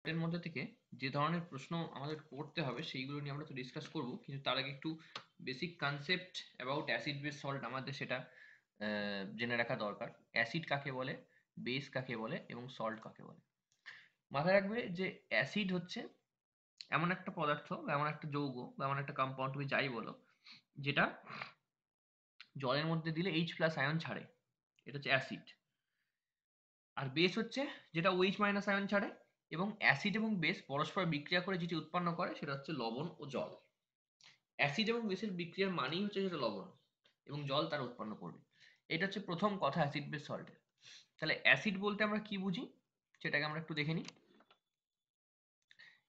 এর মধ্যে থেকে যে ধরনের প্রশ্ন আমাদের করতে হবে সেইগুলো নিয়ে আমরা তো ডিসকাস করব, কিন্তু তার আগে একটু basic concept about acid base salt আমাদের সেটা জেনে রাখা দরকার। অ্যাসিড কাকে বলে, বেস কাকে বলে এবং সল্ট কাকে বলে। মাথায় রাখবে যে অ্যাসিড হচ্ছে এমন একটা পদার্থ বা এমন একটা যৌগ বা এমন একটা কম্পাউন্ড, তুমি যাই বলো, যেটা জলের মধ্যে দিলে এইচ প্লাস আয়ন ছাড়ে, এটা হচ্ছে অ্যাসিড। আর বেস হচ্ছে যেটা OH মাইনাস আয়ন ছাড়ে, এবং অ্যাসিড এবং বেস পরস্পর বিক্রিয়া করে যেটি উৎপন্ন করে সেটা হচ্ছে লবণ ও জল। অ্যাসিড এবং বেসের বিক্রিয়ার মানেই হচ্ছে সেটা লবণ এবং জল তার উৎপন্ন করবে। এটা হচ্ছে প্রথম কথা অ্যাসিড বেস সল্টের। তাহলে অ্যাসিড বলতে আমরা কি বুঝি সেটাকে আমরা একটু দেখে নিই।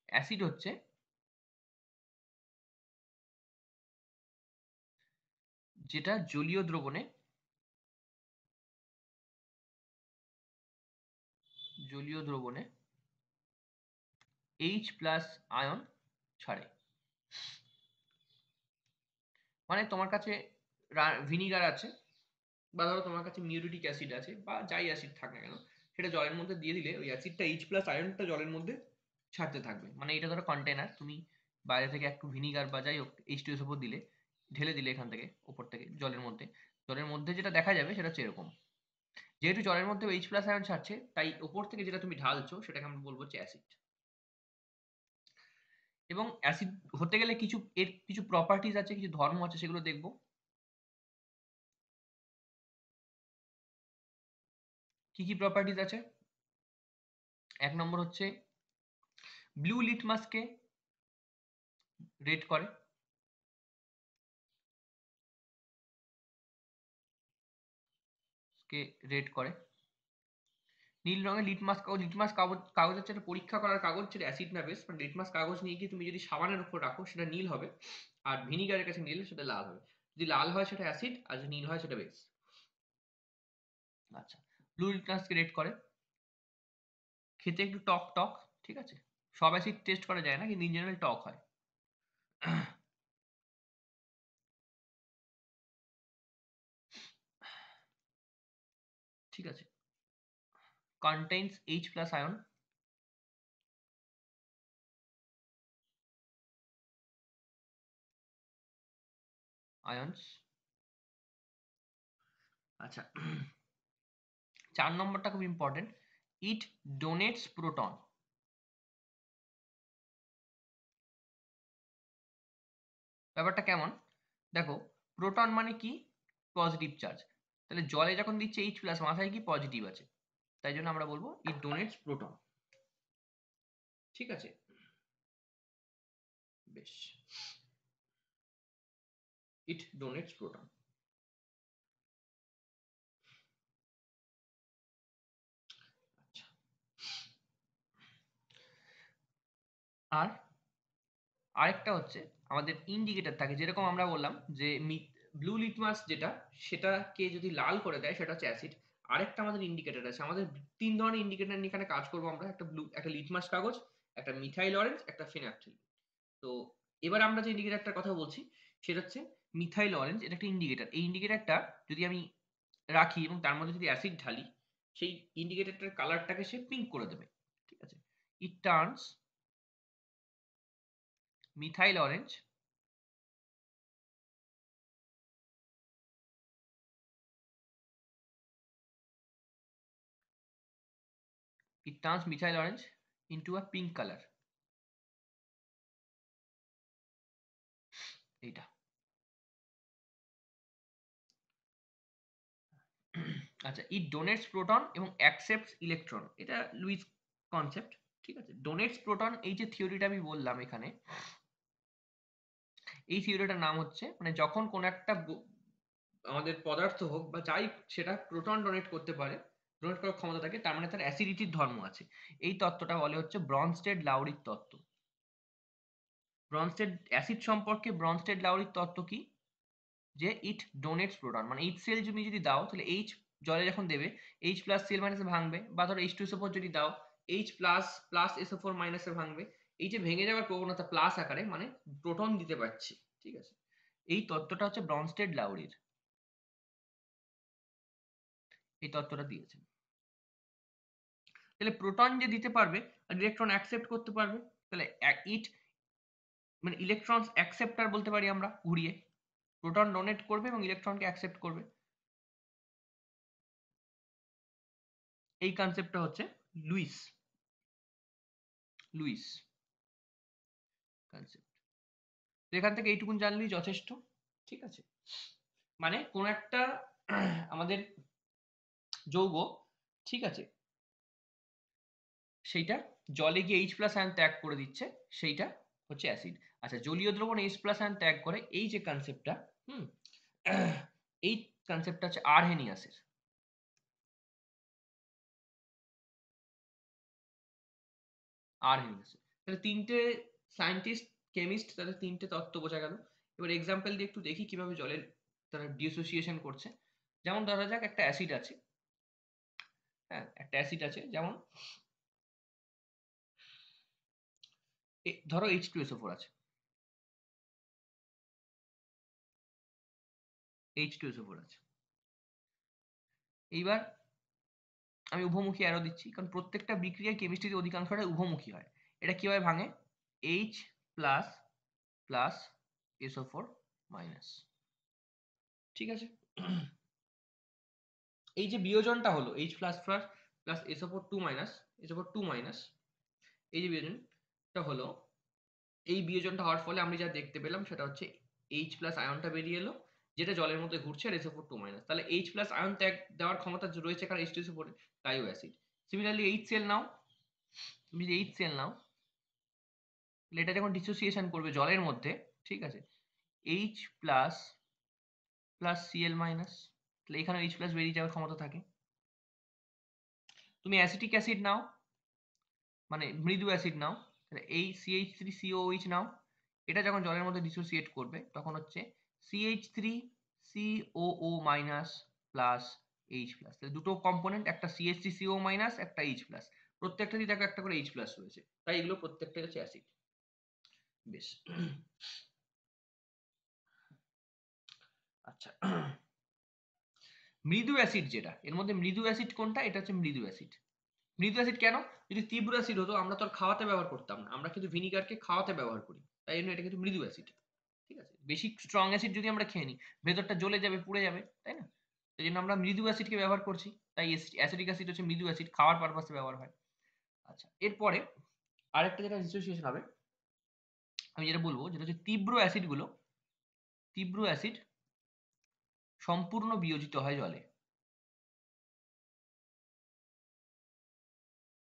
অ্যাসিড হচ্ছে যেটা জলীয় দ্রবণে এইচ প্লাস আয়ন ছাড়ে। মানে তোমার কাছে ভিনিগার আছে, বা ধরো তোমার কাছে মিউরিটিক অ্যাসিড আছে, বা যাই অ্যাসিড থাক না কেন, সেটা জলের মধ্যে দিয়ে দিলে ওই অ্যাসিডটা এইচ প্লাস আয়নটা জলের মধ্যে ছাড়তে থাকবে। মানে এটা ধরো কন্টেনার, তুমি বাইরে থেকে একটু ভিনিগার বা যাই হোক H2SO4 দিলে, ঢেলে দিলে এখান থেকে ওপর থেকে জলের মধ্যে যেটা দেখা যাবে সেটা হচ্ছে এরকম। যেহেতু জলের মধ্যে এইচ প্লাস আয়ন ছাড়ছে, তাই ওপর থেকে যেটা তুমি ঢালছো সেটাকে আমরা বলবো হচ্ছে অ্যাসিড। এবং অ্যাসিড হতে গেলে এর কিছু প্রপার্টিজ আছে, কিছু ধর্ম আছে, সেগুলো দেখবো। কি কি প্রপার্টিজ আছে? এক নম্বর হচ্ছে ব্লু লিটমাসকে রেড করে। কে রেড করে। নীল রঙের লিটমাস কাগজ হচ্ছে একটা পরীক্ষা করার কাগজ, যেটা অ্যাসিড না বেস। মানে লিটমাস কাগজ নিয়ে গিয়ে তুমি যদি সাবানের উপর রাখো সেটা নীল হবে, আর ভিনিগারের কাছে নিলে সেটা লাল হবে। যদি লাল হয় সেটা অ্যাসিড, আর যদি নীল হয় সেটা বেস। আচ্ছা, ব্লু লিটমাসকে রেড করে। খেতে একটু টক টক, ঠিক আছে। সব অ্যাসিড টেস্ট করা যায় না, কিন্তু ইন জেনারেল টক হয়। ঠিক আছে। Contains H plus ion. Ions. আচ্ছা, 4 নম্বরটা খুব ইম্পর্টেন্ট। ইট ডোনেটস প্রোটন। ব্যাপারটা কেমন দেখো, প্রোটন মানে কি? Positive charge. তাহলে জলে যখন দিচ্ছে এইচ প্লাস, মাথায় কি পজিটিভ আছে, তাই জন্য আমরা বলবো ইট ডোনেটস প্রোটন। ঠিক আছে, বেশ। ইট ডোনেটস প্রোটন। আচ্ছা, আর আরেকটা হচ্ছে আমাদের ইন্ডিকেটর থাকে, যেরকম আমরা বললাম যে ব্লু লিটমাস যেটা, সেটাকে যদি লাল করে দেয় সেটা হচ্ছে অ্যাসিড। আরেকটা আমাদের ইন্ডিকেটর আছে। আমাদের 3 ধরনের ইন্ডিকেটর নিয়ে এখানে কাজ করবো আমরা। একটা লিটমাস কাগজ, একটা মিথাইল অরেঞ্জ, একটা ফিনাইল। তো এবার আমরা যে ইন্ডিকেটরটার কথা বলছি সেটা হচ্ছে মিথাইল অরেঞ্জ। এটা একটা ইন্ডিকেটর। এই ইন্ডিকেটরটা যদি আমি রাখি এবং তার মধ্যে যদি অ্যাসিড ঢালি, সেই ইন্ডিকেটরটার কালারটাকে সে পিঙ্ক করে দেবে। ঠিক আছে। It turns methyl orange into a pink color. এইটা। আচ্ছা, ইট ডোনেটস প্রোটন এবং অ্যাকসেপ্টস ইলেকট্রন। এটা লুইস কনসেপ্ট। ঠিক আছে। ডোনেটস প্রোটন, এই যে থিওরিটা আমি বললাম এখানে, এই থিওরিটার নাম হচ্ছে, মানে যখন কোন একটা আমাদের পদার্থ হোক বা যাই, সেটা প্রোটন ডোনেট করতে পারে, ডোনেট করার ক্ষমতা থাকে, তার মানে তার অ্যাসিডিটির ধর্ম আছে। এই তত্ত্বটা বলে হচ্ছে ব্রনস্টেড লাউরির তত্ত্ব। অ্যাসিড সম্পর্কে ব্রনস্টেড লাউরির তত্ত্ব কি? যে ইট ডোনেটস প্রোটন, মানে এইচ সেল তুমি যদি দাও, তাহলে এইচ জলে যখন দেবে, এইচ প্লাস সেল মাইনাসে ভাঙবে। বা ধরো H2SO4 যদি দাও, এইচ প্লাস প্লাস SO4 মাইনাসে ভাঙবে। এই যে ভেঙে যাওয়ার প্রবণতা প্লাস আকারে, মানে প্রোটন দিতে পারছি। ঠিক আছে। এই তত্ত্বটা হচ্ছে ব্রনস্টেড লাউরির। এই তত্ত্বটা দিয়েছেন। তাহলে প্রোটন যে দিতে পারবে, আর ইলেকট্রন অ্যাকসেপ্ট করতে পারবে। তাহলে ইট মানে ইলেকট্রনস অ্যাকসেপ্টার বলতে পারি আমরা ঘুরিয়ে। প্রোটন ডোনেট করবে এবং ইলেকট্রনকে অ্যাকসেপ্ট করবে। এই কনসেপ্টটা হচ্ছে লুইস লুইস কনসেপ্ট। এখান থেকে এইটুকুন জানলেই যথেষ্ট, ঠিক আছে। মানে কোন একটা আমাদের যৌগ, ঠিক আছে, সেইটা জলে গিয়ে H প্লাস আয়ন ত্যাগ করে দিচ্ছে, সেইটা হচ্ছে অ্যাসিড। আচ্ছা, জলীয় দ্রবণ H প্লাস আয়ন ত্যাগ করে, এই যে কনসেপ্টটা, এই কনসেপ্টটা হচ্ছে আরহেনিয়াসের। আরহেনিয়াসের তাহলে তিনটে সায়েন্টিস্ট, কেমিস্ট, তাদের তিনটে তত্ত্ব বোঝা গেল। এবার এক্সাম্পল দিয়ে একটু দেখি কিভাবে জলের তারা ডিসোসিয়েশন করছে। যেমন ধরা যাক একটা অ্যাসিড আছে, হ্যাঁ একটা অ্যাসিড আছে, যেমন ধরো H2SO4 আছে, H2SO4 আছে। এইবার আমি উভমুখী অ্যারো দিচ্ছি, কারণ প্রত্যেকটা বিক্রিয়ায় কেমিস্ট্রিতে অধিকাংশটা উভমুখী হয়। এটা কিভাবে ভাঙে? H plus plus SO4 minus, ঠিক আছে। এই যে বিয়োজনটা হলো H plus plus plus SO4 2 minus, SO4 2 minus, এই যে বিয়োজনটা হলো, এই বিয়োজনটা হওয়ার ফলে আমি যা দেখতে পেলাম সেটা হচ্ছে H প্লাস আয়নটা বেরিয়ে এলো, যেটা জলের মধ্যে ঘুরছে, আর SO4 2 মাইনাস। তাহলে H প্লাস আয়ন ত্যাগ দেওয়ার ক্ষমতা রয়েছে কারণ H2SO4, তাইও অ্যাসিড। সিমিলারলি HCl নাও, তুমি যদি HCl নাও, এটা যখন ডিসোসিয়েশন করবে জলের মধ্যে, ঠিক আছে, H plus plus Cl minus, তাহলে এখানে H প্লাস বেরিয়ে যাওয়ার ক্ষমতা থাকে। তুমি অ্যাসিটিক অ্যাসিড নাও, মানে মৃদু অ্যাসিড নাও, তাহলে এই CH3COOH নাও, এটা যখন জলের মধ্যে ডিসোসিয়েট করবে তখন হচ্ছে CH3COO minus plus H plus. তাহলে দুটো কম্পোনেন্ট, একটা CH3CO মাইনাস, একটা H প্লাস, প্রত্যেকটারই দেখো একটা করে H প্লাস রয়েছে, তাই এগুলো প্রত্যেকটাই হচ্ছে অ্যাসিড। বেশ, আচ্ছা, মৃদু অ্যাসিড যেটা, এর মধ্যে মৃদু অ্যাসিড কোনটা? এটা হচ্ছে মৃদু অ্যাসিড। মৃদু অ্যাসিড কেন? যদি তীব্র অ্যাসিড হতো আমরা তো আর খাওয়াতে ব্যবহার করতাম না, আমরা কিন্তু ভিনিগারকে খাওয়াতে ব্যবহার করি, তাই জন্য এটা কিন্তু মৃদু অ্যাসিড, ঠিক আছে। বেশি স্ট্রং অ্যাসিড যদি আমরা খেয়ে নিই, ভেতরটা জ্বলে যাবে, পুড়ে যাবে, তাই না? সেই জন্য আমরা মৃদু অ্যাসিডকে ব্যবহার করছি, তাই অ্যাসিডিক অ্যাসিড হচ্ছে মৃদু অ্যাসিড, খাওয়ার পারপাসে ব্যবহার হয়। আচ্ছা, এরপরে আরেকটা যেটা ডিসোসিয়েশন হবে, আমি যেটা বলবো, যেটা হচ্ছে তীব্র অ্যাসিড গুলো, তীব্র অ্যাসিড সম্পূর্ণ বিয়োজিত হয় জলে,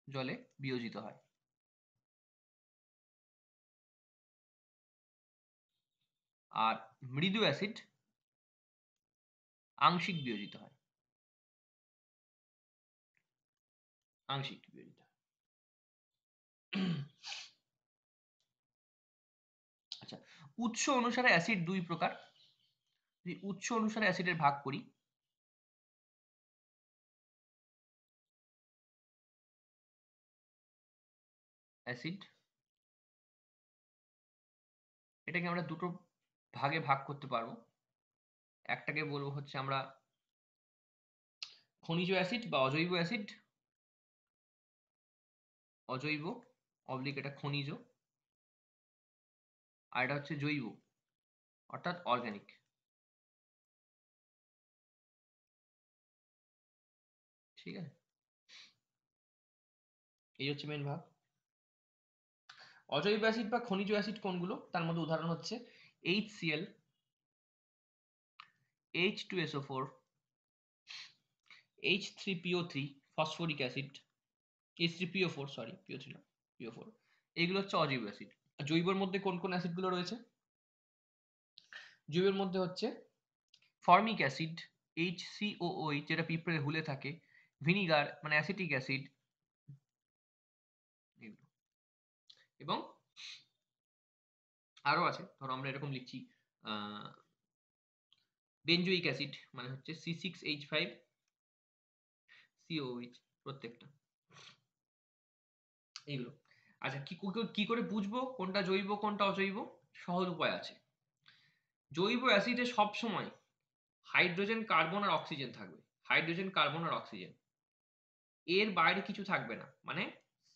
জলে বিয়োজিত হয়। আর মৃদু অ্যাসিড আংশিক বিয়োজিত হয়, আংশিক বিয়োজিত হয়। আচ্ছা, উৎস অনুসারে অ্যাসিড দুই প্রকার। যদি উৎস অনুসারে অ্যাসিডের ভাগ করি, অ্যাসিড, এটাকে আমরা দুটো ভাগে ভাগ করতে পারবো। একটাকে বলবো হচ্ছে আমরা খনিজ অ্যাসিড বা অজৈব অ্যাসিড, অজৈব অবলিক এটা খনিজ, আর এটা হচ্ছে জৈব অর্থাৎ অর্গানিক, ঠিক আছে। এই হচ্ছে মেন ভাগ। অজৈব অ্যাসিড বা খনিজ অ্যাসিড কোনগুলো? তার মধ্যে উদাহরণ হচ্ছে HCl, H2SO4, H3PO3, phosphoric acid, H3PO4, sorry PO3 না, PO4, এইগুলো হচ্ছে অজৈব অ্যাসিড। জৈবের মধ্যে কোন কোন অ্যাসিডগুলো রয়েছে? জৈবের মধ্যে হচ্ছে ফর্মিক অ্যাসিড, HCOOH, যেটা পিঁপড়ের হুলে থাকে, ভিনিগার মানে অ্যাসিটিক অ্যাসিড, এবং আরো আছে, ধরো আমরা এরকম লিখছি বেঞ্জোইক অ্যাসিড, মানে হচ্ছে C6H5COOH, প্রত্যেকটা এইগুলো। আচ্ছা, কি করে বুঝবো কোনটা জৈব কোনটা অজৈব? সহজ উপায় আছে। জৈব অ্যাসিডে সবসময় হাইড্রোজেন, কার্বন আর অক্সিজেন থাকবে, হাইড্রোজেন, কার্বন আর অক্সিজেন, এর বাইরে কিছু থাকবে না। মানে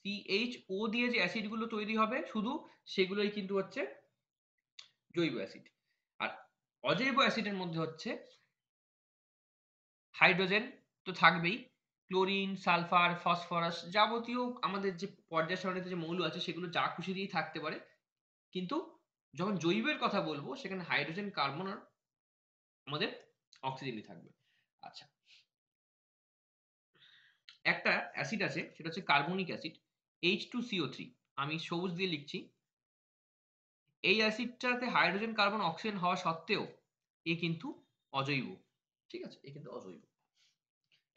CHO দিয়ে যে অ্যাসিডগুলো তৈরি হবে শুধু সেগুলোই কিন্তু হচ্ছে জৈব অ্যাসিড। আর অজৈব অ্যাসিডের মধ্যে হচ্ছে হাইড্রোজেন তো থাকবেই, ক্লোরিন, সালফার, ফসফরাস যাবতীয় আমাদের যে পর্যায় সারণীতে যে মৌল আছে সেগুলো যা খুশি দিয়েই থাকতে পারে। কিন্তু যখন জৈবের কথা বলবো সেখানে হাইড্রোজেন, কার্বন আর আমাদের অক্সিজেনই থাকবে। আচ্ছা, একটা অ্যাসিড আছে সেটা হচ্ছে কার্বনিক অ্যাসিড H2CO3, আমি সবুজ দিয়ে লিখছি। এই অ্যাসিডটাতে হাইড্রোজেন, কার্বন, অক্সিজেন হওয়া সত্ত্বেও এ কিন্তু অজৈব। ঠিক আছে, এ কিন্তু অজৈব।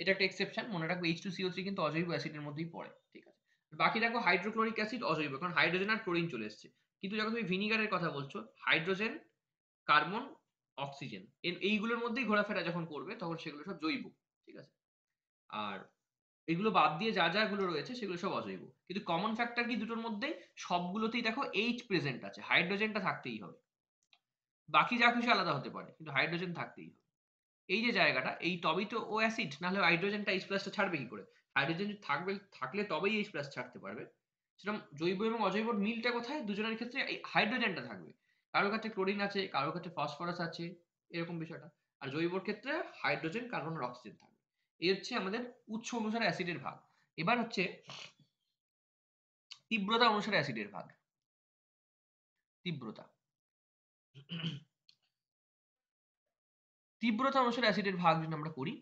এটা একটা এক্সেপশন, মনে রাখবো H2CO3 কিন্তু অজৈব অ্যাসিডের মধ্যেই পড়ে। ঠিক আছে, বাকি দেখো হাইড্রোক্লোরিক অ্যাসিড অজৈব, কারণ হাইড্রোজেন আর ক্লোরিন চলে এসছে। কিন্তু যখন তুমি ভিনিগারের কথা বলছো, হাইড্রোজেন, কার্বন, অক্সিজেন এইগুলোর মধ্যেই ঘোরাফেরা যখন করবে তখন সেগুলো সব জৈব। ঠিক আছে, আর এগুলো বাদ দিয়ে যা যা গুলো রয়েছে সেগুলো সব অজৈব। কিন্তু কমন ফ্যাক্টর কি দুটোর মধ্যেই? সবগুলোতেই দেখো H প্রেজেন্ট আছে, হাইড্রোজেনটা থাকতেই হবে। বাকি যা কিছু আলাদা হতে পারে কিন্তু হাইড্রোজেন থাকতেই হবে। এই যে জায়গাটা, এই তবেই তো ও অ্যাসিড, নাহলে হাইড্রোজেনটা H প্লাসটা ছাড়বে কি করে? হাইড্রোজেন থাকলে তবেই H প্লাস ছাড়তে পারবে। সেরকম জৈব এবং অজৈবর মিলটা কোথায়? দুজনের ক্ষেত্রে এই হাইড্রোজেনটা থাকবে। কারোর ক্ষেত্রে ক্লোরিন আছে, কারোর ক্ষেত্রে ফসফরাস আছে, এরকম বিষয়টা। আর জৈবর ক্ষেত্রে হাইড্রোজেন, কার্বন আর অক্সিজেন থাকবে। এই হচ্ছে আমাদের উৎস অনুসারে অ্যাসিডের ভাগ। এবার হচ্ছে তীব্রতা অনুসারে অ্যাসিডের ভাগ। তীব্রতা তীব্রতা অনুসারে অ্যাসিডের ভাগ যদি আমরা করি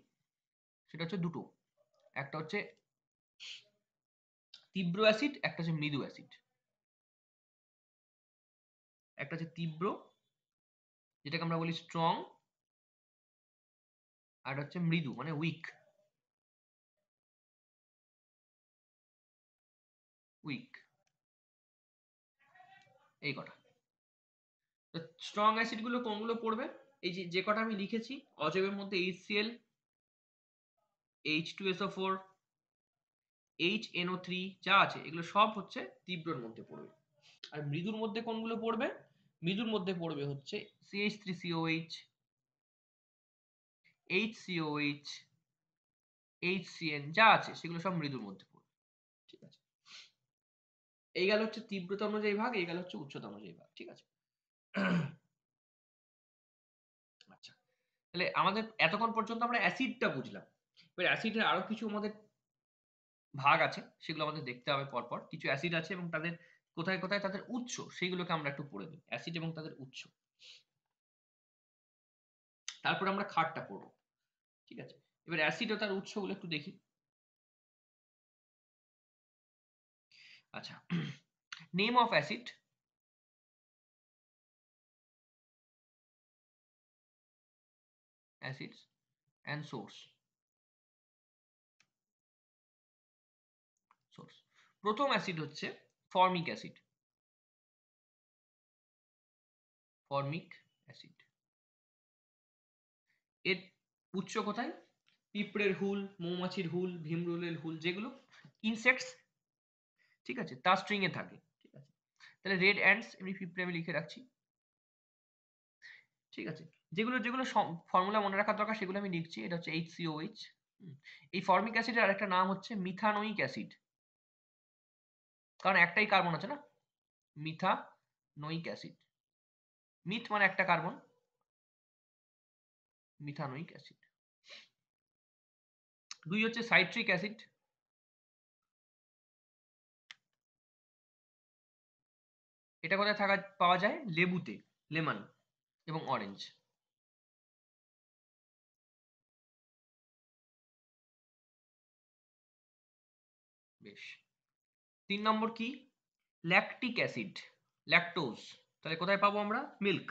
সেটা হচ্ছে দুটো। একটা হচ্ছে তীব্র অ্যাসিড, একটা হচ্ছে মৃদু অ্যাসিড। একটা হচ্ছে তীব্র, যেটাকে আমরা বলি স্ট্রং, আর হচ্ছে মৃদু মানে উইক। উইক, এই কটা। তো স্ট্রং অ্যাসিড গুলো কোনগুলো পড়বে? এই যে যে কটা আমি লিখেছি, অজৈবের মধ্যে HCl, H2SO4, HNO3 যা আছে এগুলো সব হচ্ছে তীব্রর মধ্যে পড়বে। আর মৃদুর মধ্যে কোনগুলো পড়বে? মৃদুর মধ্যে পড়বে হচ্ছে CH3COH, HCOH, HCN যা আছে সেগুলো সব মৃদুর মধ্যে পড়বে। ঠিক আছে, এই গেল হচ্ছে তীব্রতা অনুযায়ী ভাগ, এই গেল হচ্ছে উচ্চতা অনুযায়ী ভাগ। ঠিক আছে। আচ্ছা, তাহলে আমাদের এতক্ষণ পর্যন্ত আমরা অ্যাসিডটা বুঝলাম। এবার অ্যাসিডের আরো কিছু আমাদের ভাগ আছে, সেগুলো আমাদের দেখতে হবে পরপর। কিছু অ্যাসিড আছে এবং তাদের কোথায় কোথায় তাদের উৎস, সেইগুলোকে আমরা একটু পড়ে নিই, অ্যাসিড এবং তাদের উৎস। তারপর আমরা ক্ষারটা পড়বো। ঠিক আছে, এবার অ্যাসিড ও তার উৎসগুলো একটু দেখি। আচ্ছা, name of acid, acids and source. Source, প্রথম অ্যাসিড হচ্ছে ফর্মিক অ্যাসিড। ফর্মিক অ্যাসিড, এর উৎস কোথায়? পিঁপড়ের হুল, মৌমাছির হুল, ভীমরুলের হুল, যেগুলো ইনসেক্টস, ঠিক আছে, তার স্ট্রিং এ থাকে। ঠিক আছে, তাহলে রেড অ্যান্টস এমনি পিঁপড়ে আমি লিখে রাখছি। ঠিক আছে, যেগুলো যেগুলো ফর্মুলা মনে রাখার দরকার সেগুলো আমি লিখছি। এটা হচ্ছে HCOH। এই ফর্মিক অ্যাসিডের আরেকটা নাম হচ্ছে মিথানোইক অ্যাসিড, কারণ একটাই কার্বন আছে না, মিথানোইক অ্যাসিড। মিথ মানে একটা কার্বন, মিথানোইক অ্যাসিড। দুই হচ্ছে সাইট্রিক অ্যাসিড। এটা কোথায় পাওয়া যায়? লেবুতে, লেমন এবং অরেঞ্জ। বেশ, 3 নম্বর কি? Lactic acid, lactose. তাহলে কোথায় পাবো আমরা? মিল্ক।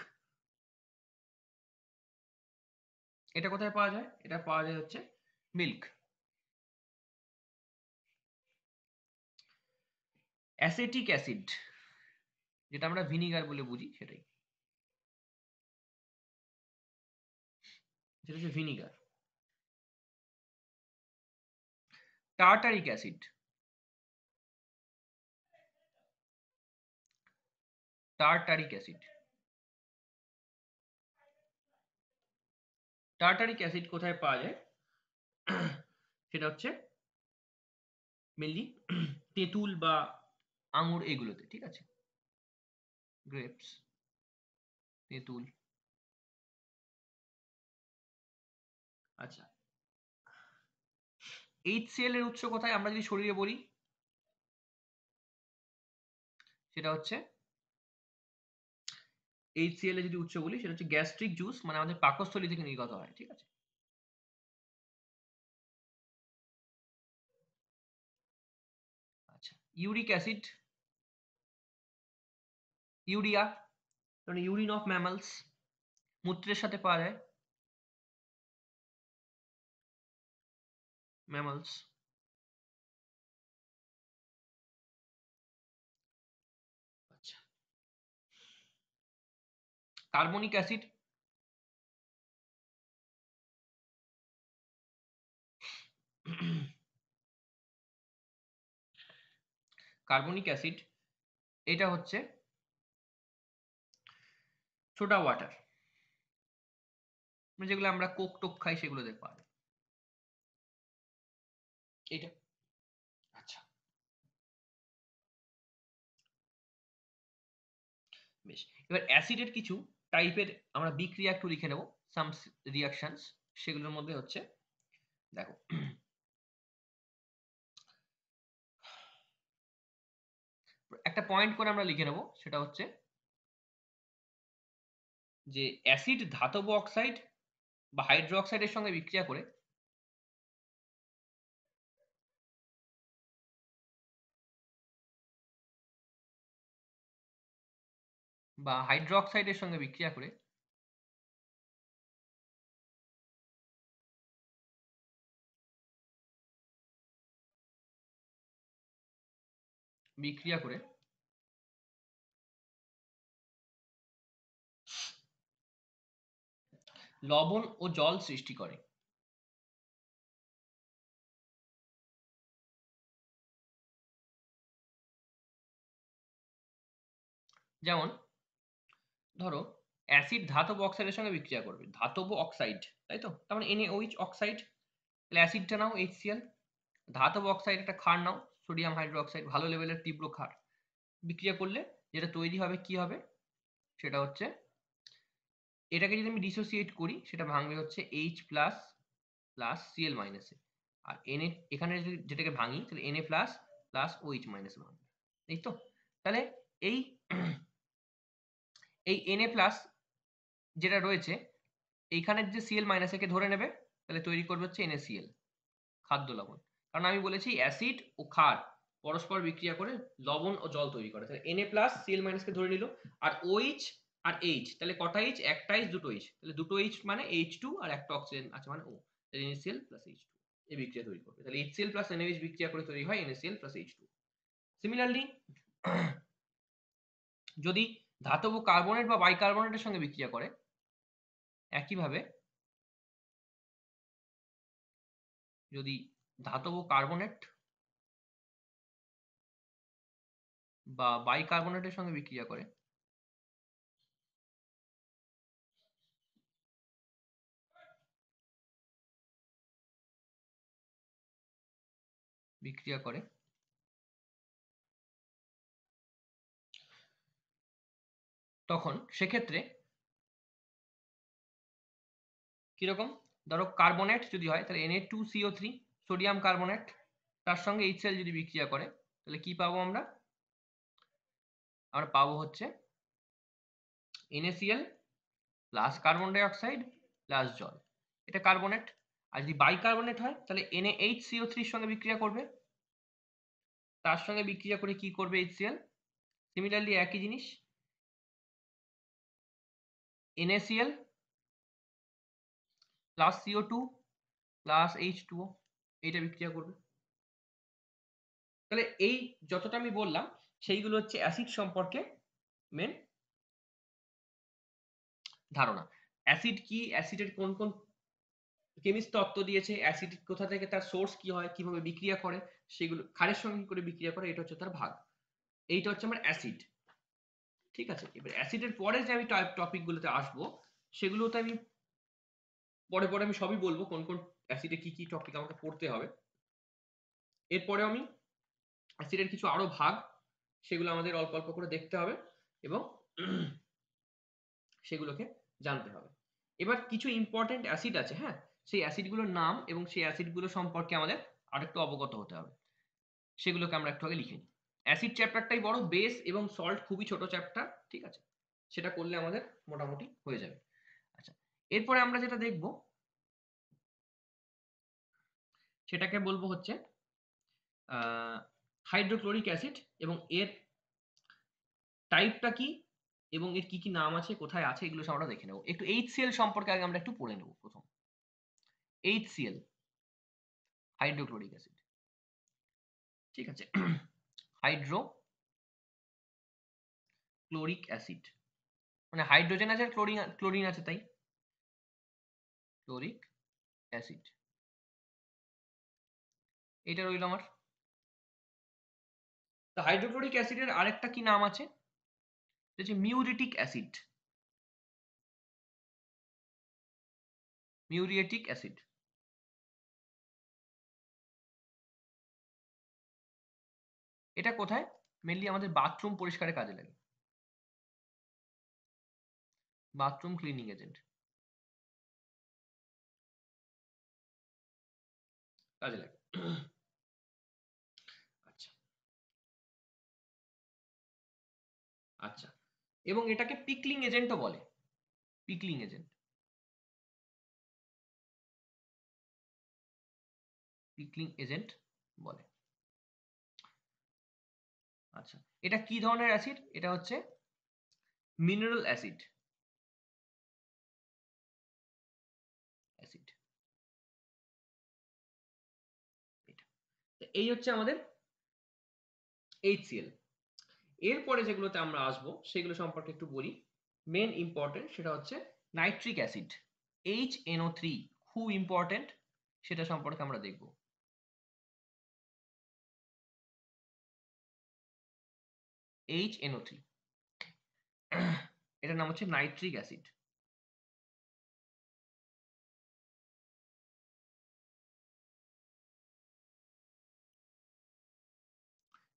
এটা কোথায় পাওয়া যায়? এটা পাওয়া যায় হচ্ছে মিল্ক। অ্যাসেটিক অ্যাসিড, যেটা আমরা ভিনিগার বলে বুঝি সেটাই, যেটা হচ্ছে vinegar. Tartaric acid, tartaric acid. Tartaric acid কোথায় পাওয়া যায়? সেটা হচ্ছে মেনলি তেঁতুল বা আঙুর এগুলোতে, ঠিক আছে? গ্রেপস, তেঁতুল। আচ্ছা, HCl এর উৎস কোথায় আমরা যদি শরীরে বলি? সেটা হচ্ছে HCl এর যদি উৎস বলি সেটা হচ্ছে গ্যাস্ট্রিক জুস, মানে আমাদের পাকস্থলী থেকে নির্গত হয়, ঠিক আছে? আচ্ছা, uric acid, urea, urine of mammals, মূত্রের সাথে পাওয়া যায়, ম্যামালস। আচ্ছা, কার্বনিক অ্যাসিড, কার্বনিক অ্যাসিড এটা হচ্ছে সোডা ওয়াটার, যেগুলো আমরা কোক টোক খাই সেগুলো দেখতে পাওয়া যায় এটা। আচ্ছা, বেশ। এবার অ্যাসিডের কিছু টাইপের আমরা বিক্রিয়া একটু লিখে নেব, সাম রিয়াকশনস। সেগুলোর মধ্যে হচ্ছে, দেখো, একটা পয়েন্ট করে আমরা লিখে নেব, সেটা হচ্ছে যে অ্যাসিড ধাতব অক্সাইড বা হাইড্রো অক্সাইডের সঙ্গে বিক্রিয়া করে বা হাইড্রো অক্সাইডের সঙ্গে বিক্রিয়া করে বিক্রিয়া করে লবণ ও জল সৃষ্টি করে। যেমন ধরো অ্যাসিড ধাতব অক্সাইডের সঙ্গে বিক্রিয়া করবে, ধাতব অক্সাইড, তাই তো? তার মানে NaOH অক্সাইড, তাহলে অ্যাসিডটা নাও HCl। ধাতব অক্সাইড একটা ক্ষার নাও, সোডিয়াম হাইড্রো অক্সাইড, ভালো লেভেলের তীব্র ক্ষার। বিক্রিয়া করলে যেটা তৈরি হবে কি হবে, সেটা হচ্ছে, এটাকে যদি আমি ডিসোসিয়েট করি সেটা ভাঙবে হচ্ছে H প্লাস প্লাস Cl মাইনাসে। আর এখানে যদি যেটাকে ভাঙি তাহলে Na plus plus OH minus ভাঙবে, এই তো? তাহলে এই এই Na প্লাস যেটা রয়েছে এইখানের যে Cl মাইনাস একে ধরে নেবে, তাহলে তৈরি করবে হচ্ছে NaCl, খাদ্য লবণ। কারণ আমি বলেছি অ্যাসিড ও ক্ষার পরস্পর বিক্রিয়া করে লবণ ও জল তৈরি করে, তাহলে Na প্লাস Cl মাইনাস কে ধরে নিল। আর OH আর H, তাহলে কটা H? একটা H, দুটো H, তাহলে দুটো H মানে H2, আর একটা অক্সিজেন আছে মানে O, তাহলে NaCl প্লাস H2 এই বিক্রিয়া তৈরি করবে। তাহলে HCl প্লাস NaOH বিক্রিয়া করে তৈরি হয় NaCl প্লাস H2। সিমিলারলি যদি ধাতব কার্বনেট বা বাইকার্বনেটের সঙ্গে বিক্রিয়া করে, একইভাবে যদি ধাতব কার্বনেট বা বাইকার্বনেটের সঙ্গে বিক্রিয়া করে, বিক্রিয়া করে তখন সেক্ষেত্রে কিরকম, ধরো কার্বনেট যদি হয় তাহলে Na2CO3, সোডিয়াম কার্বনেট, তার সঙ্গে HCl যদি বিক্রিয়া করে তাহলে কি পাবো আমরা? আমরা পাবো হচ্ছে NaCl plus carbon die oxide plus জল, এটা কার্বনেট। আর যদি বাইকার্বনেট হয় তাহলে NaHCO3 এর সঙ্গে বিক্রিয়া করবে, তার সঙ্গে বিক্রিয়া করে কি করবে HCl? সিমিলারলি একই জিনিস, NaCl plus CO2 plus H2O, এইটা বিক্রিয়া করবে। তাহলে এই যতটা আমি বললাম সেইগুলো হচ্ছে অ্যাসিড সম্পর্কে মেন ধারণা। অ্যাসিড কি, অ্যাসিডের কোন কোন কেমিস্ট তত্ত্ব দিয়েছে, অ্যাসিড কোথা থেকে, তার সোর্স কি হয়, কিভাবে বিক্রিয়া করে, সেগুলো ক্ষারের সঙ্গে কি করে বিক্রিয়া করে, এটা হচ্ছে তার ভাগ। এইটা হচ্ছে আমার অ্যাসিড, ঠিক আছে? এবার অ্যাসিডের পরে যে আমি টপিক গুলোতে আসবো সেগুলোতে আমি পরে পরে আমি সবই বলবো, কোন কোন অ্যাসিডে কি কি টপিক আমাকে পড়তে হবে। এরপরে আমি অ্যাসিডের কিছু আরো ভাগ, সেগুলো আমাদের অল্প অল্প করে দেখতে হবে এবং সেগুলোকে জানতে হবে। এবার কিছু ইম্পর্টেন্ট অ্যাসিড আছে, হ্যাঁ, সেই অ্যাসিডগুলোর নাম এবং সেই অ্যাসিডগুলো সম্পর্কে আমাদের আরেকটু অবগত হতে হবে। সেগুলোকে আমরা একটু আগে লিখে নিই। অ্যাসিড চ্যাপ্টারটাই বড়, বেস এবং সল্ট খুবই ছোট চ্যাপ্টার, ঠিক আছে, সেটা করলে আমাদের মোটামুটি হয়ে যাবে। আচ্ছা, এরপরে আমরা যেটা দেখব সেটাকে বলবো হচ্ছে হাইড্রোক্লোরিক অ্যাসিড এবং এর টাইপটা কি এবং এর কি কি নাম আছে, কোথায় আছে, এগুলো সব আমরা দেখে নেব। একটু HCl সম্পর্কে আগে আমরা একটু পড়ে নেব। প্রথম HCl, হাইড্রোক্লোরিক অ্যাসিড, ঠিক আছে। হাইড্রোক্লোরিক অ্যাসিড মানে হাইড্রোজেন আছে আর ক্লোরিন আছে, তাই ক্লোরিক অ্যাসিড, এটা রইল আমার। তো হাইড্রোক্লোরিক অ্যাসিডের আরেকটা কি নাম আছে, হচ্ছে মিউরিটিক অ্যাসিড, মিউরিয়েটিক অ্যাসিড। এটা কোথায় মেনলি আমাদের বাথরুম পরিষ্কারের কাজে লাগে, বাথরুম ক্লিনিং এজেন্ট কাজে লাগে। আচ্ছা আচ্ছা, এবং এটাকে পিকলিং এজেন্টও বলে, পিকলিং এজেন্ট, পিকলিং এজেন্ট বলে। আচ্ছা, এটা কি ধরনের অ্যাসিড? এটা হচ্ছে মিনারেল অ্যাসিড, অ্যাসিড এটা। তো এই হচ্ছে আমাদের HCl। এরপরে যেগুলোতে আমরা আসবো সেগুলো সম্পর্কে একটু বলি। মেন ইম্পর্টেন্ট সেটা হচ্ছে নাইট্রিক অ্যাসিড, HNO3, খুব ইম্পর্টেন্ট, সেটা সম্পর্কে আমরা দেখব। HNO3, এটার নাম হচ্ছে নাইট্রিক অ্যাসিড।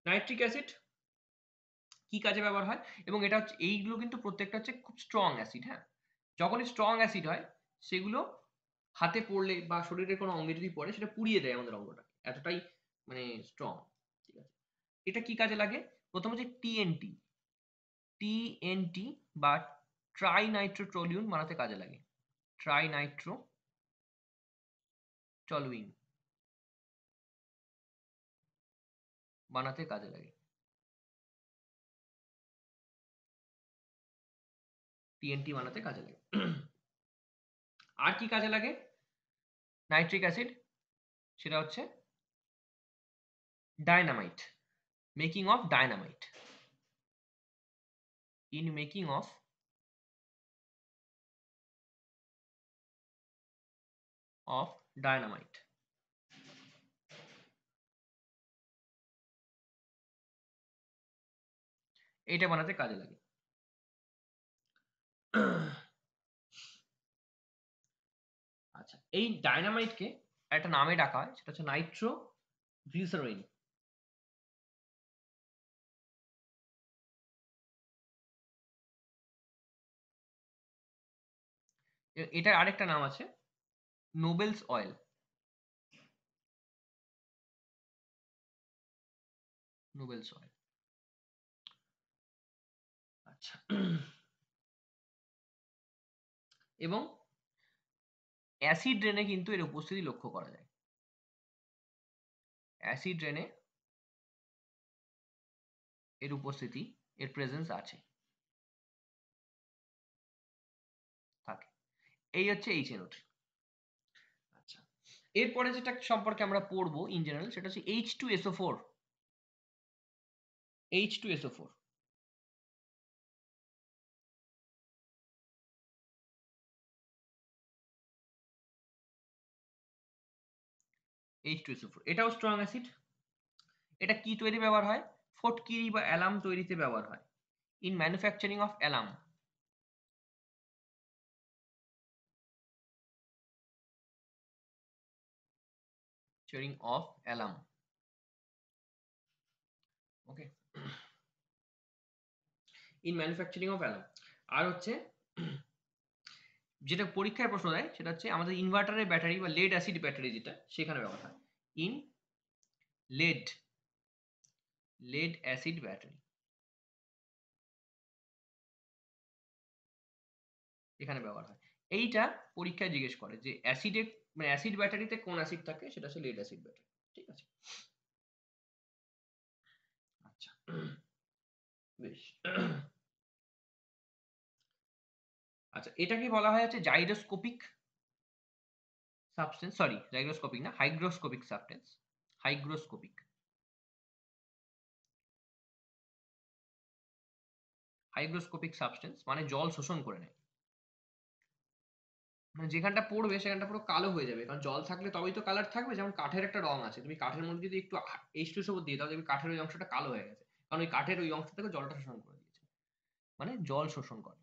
নাইট্রিক অ্যাসিড কি কাজে ব্যবহার হয় এবং এটা হচ্ছে, এইগুলো কিন্তু প্রত্যেকটা হচ্ছে খুব স্ট্রং অ্যাসিড, হ্যাঁ, যখনই স্ট্রং অ্যাসিড হয় সেগুলো হাতে পড়লে বা শরীরের কোনো অঙ্গে যদি পড়ে সেটা পুড়িয়ে দেয় আমাদের অঙ্গটাকে, এতটাই মানে স্ট্রং, ঠিক আছে। এটা কি কাজে লাগে? প্রথম হচ্ছে TNT, TNT বা ট্রাইনাইট্রোটলিউন বানাতে কাজে লাগে, ট্রাইনাইট্রোটলুইন বানাতে কাজে লাগে, TNT বানাতে কাজে লাগে। আর কি কাজে লাগে নাইট্রিক অ্যাসিড? সেটা হচ্ছে dynamite, making of dynamite, in making of dynamite, এইটা বানাতে কাজে লাগে। আচ্ছা, এই ডায়নামাইটকে একটা নামে ডাকা হয়, সেটা হচ্ছে নাইট্রো গ্লিসারিন। এটার আরেকটা নাম আছে নোবেলস অয়েল, নোবেলস অয়েল। আচ্ছা, এবং অ্যাসিড রেনে কিন্তু এর উপস্থিতি লক্ষ্য করা যায়, অ্যাসিড রেনে এর উপস্থিতি, এর প্রেজেন্স আছে, থাকে। এই হচ্ছে HNO3। আচ্ছা, এরপরে যেটা সম্পর্কে আমরা পড়বো ইন জেনারেল সেটা হচ্ছে H2SO4, H2SO4, H2SO4 এটাও স্ট্রং অ্যাসিড। এটা কি তৈরি ব্যবহার হয়? ফটকিরি বা অ্যালার্ম তৈরিতে ব্যবহার হয়, in manufacturing of alarm, manufacturing of alarm. In manufacturing of alum. আর হচ্ছে যেটা পরীক্ষায় প্রশ্ন দেয় সেটা হচ্ছে আমাদের ইনভার্টারের ব্যাটারি বা লেড অ্যাসিড ব্যাটারি যেটা সেখানে ব্যবহার হয়। ইন লেড অ্যাসিড ব্যাটারি এখানে ব্যবহার হয়। এইটা পরীক্ষায় জিজ্ঞেস করে যে অ্যাসিডে মানে অ্যাসিড ব্যাটারিতে কোন অ্যাসিড থাকে, সেটা হচ্ছে লেড অ্যাসিড ব্যাটারি। ঠিক আছে, আচ্ছা বেশ। আচ্ছা, এটাকে বলা হয় হচ্ছে জাইরোস্কোপিক সাবস্টেন্স, সরি জাইরোস্কোপিক না, hygroscopic substance. Hygroscopic hygroscopic substance মানে জল শোষণ করে নেয়। মানে যেখানটা পড়বে সেখানটা পুরো কালো হয়ে যাবে, কারণ জল থাকলে তবেই তো কালার থাকবে। যেমন কাঠের একটা রং আছে, তুমি কাঠের মধ্যে যদি একটু H2SO দিয়ে দাও দেখবে কাঠের ওই অংশটা কালো হয়ে গেছে, কারণ ওই কাঠের ওই অংশ থেকে জলটা শোষণ করে দিয়েছে। মানে জল শোষণ করে।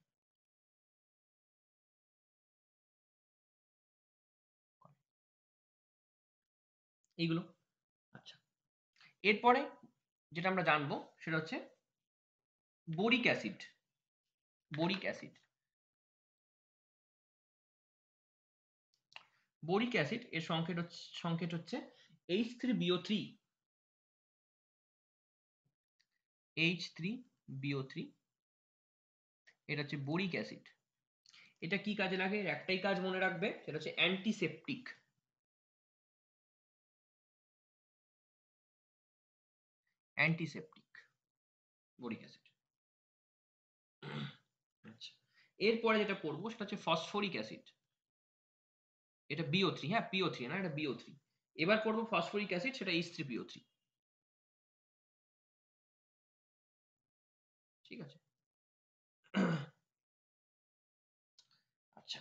এইগুলো। আচ্ছা, এরপরে যেটা আমরা জানবো সেটা হচ্ছে boric acid. Boric acid boric acid এর সংকেত হচ্ছে H3BO3। H3BO3 এটা হচ্ছে বোরিক অ্যাসিড। এটা কি কাজে লাগে? এর একটাই কাজ মনে রাখবে, সেটা হচ্ছে অ্যান্টিসেপটিক। Antiseptic boric acid. আচ্ছা, এরপরে যেটা পড়বো সেটা হচ্ছে ফসফরিক অ্যাসিড। এটা BO3, হ্যাঁ PO3 না, এটা BO3। এবার পড়বো ফসফরিক অ্যাসিড, সেটা H3PO3। ঠিক আছে, আচ্ছা।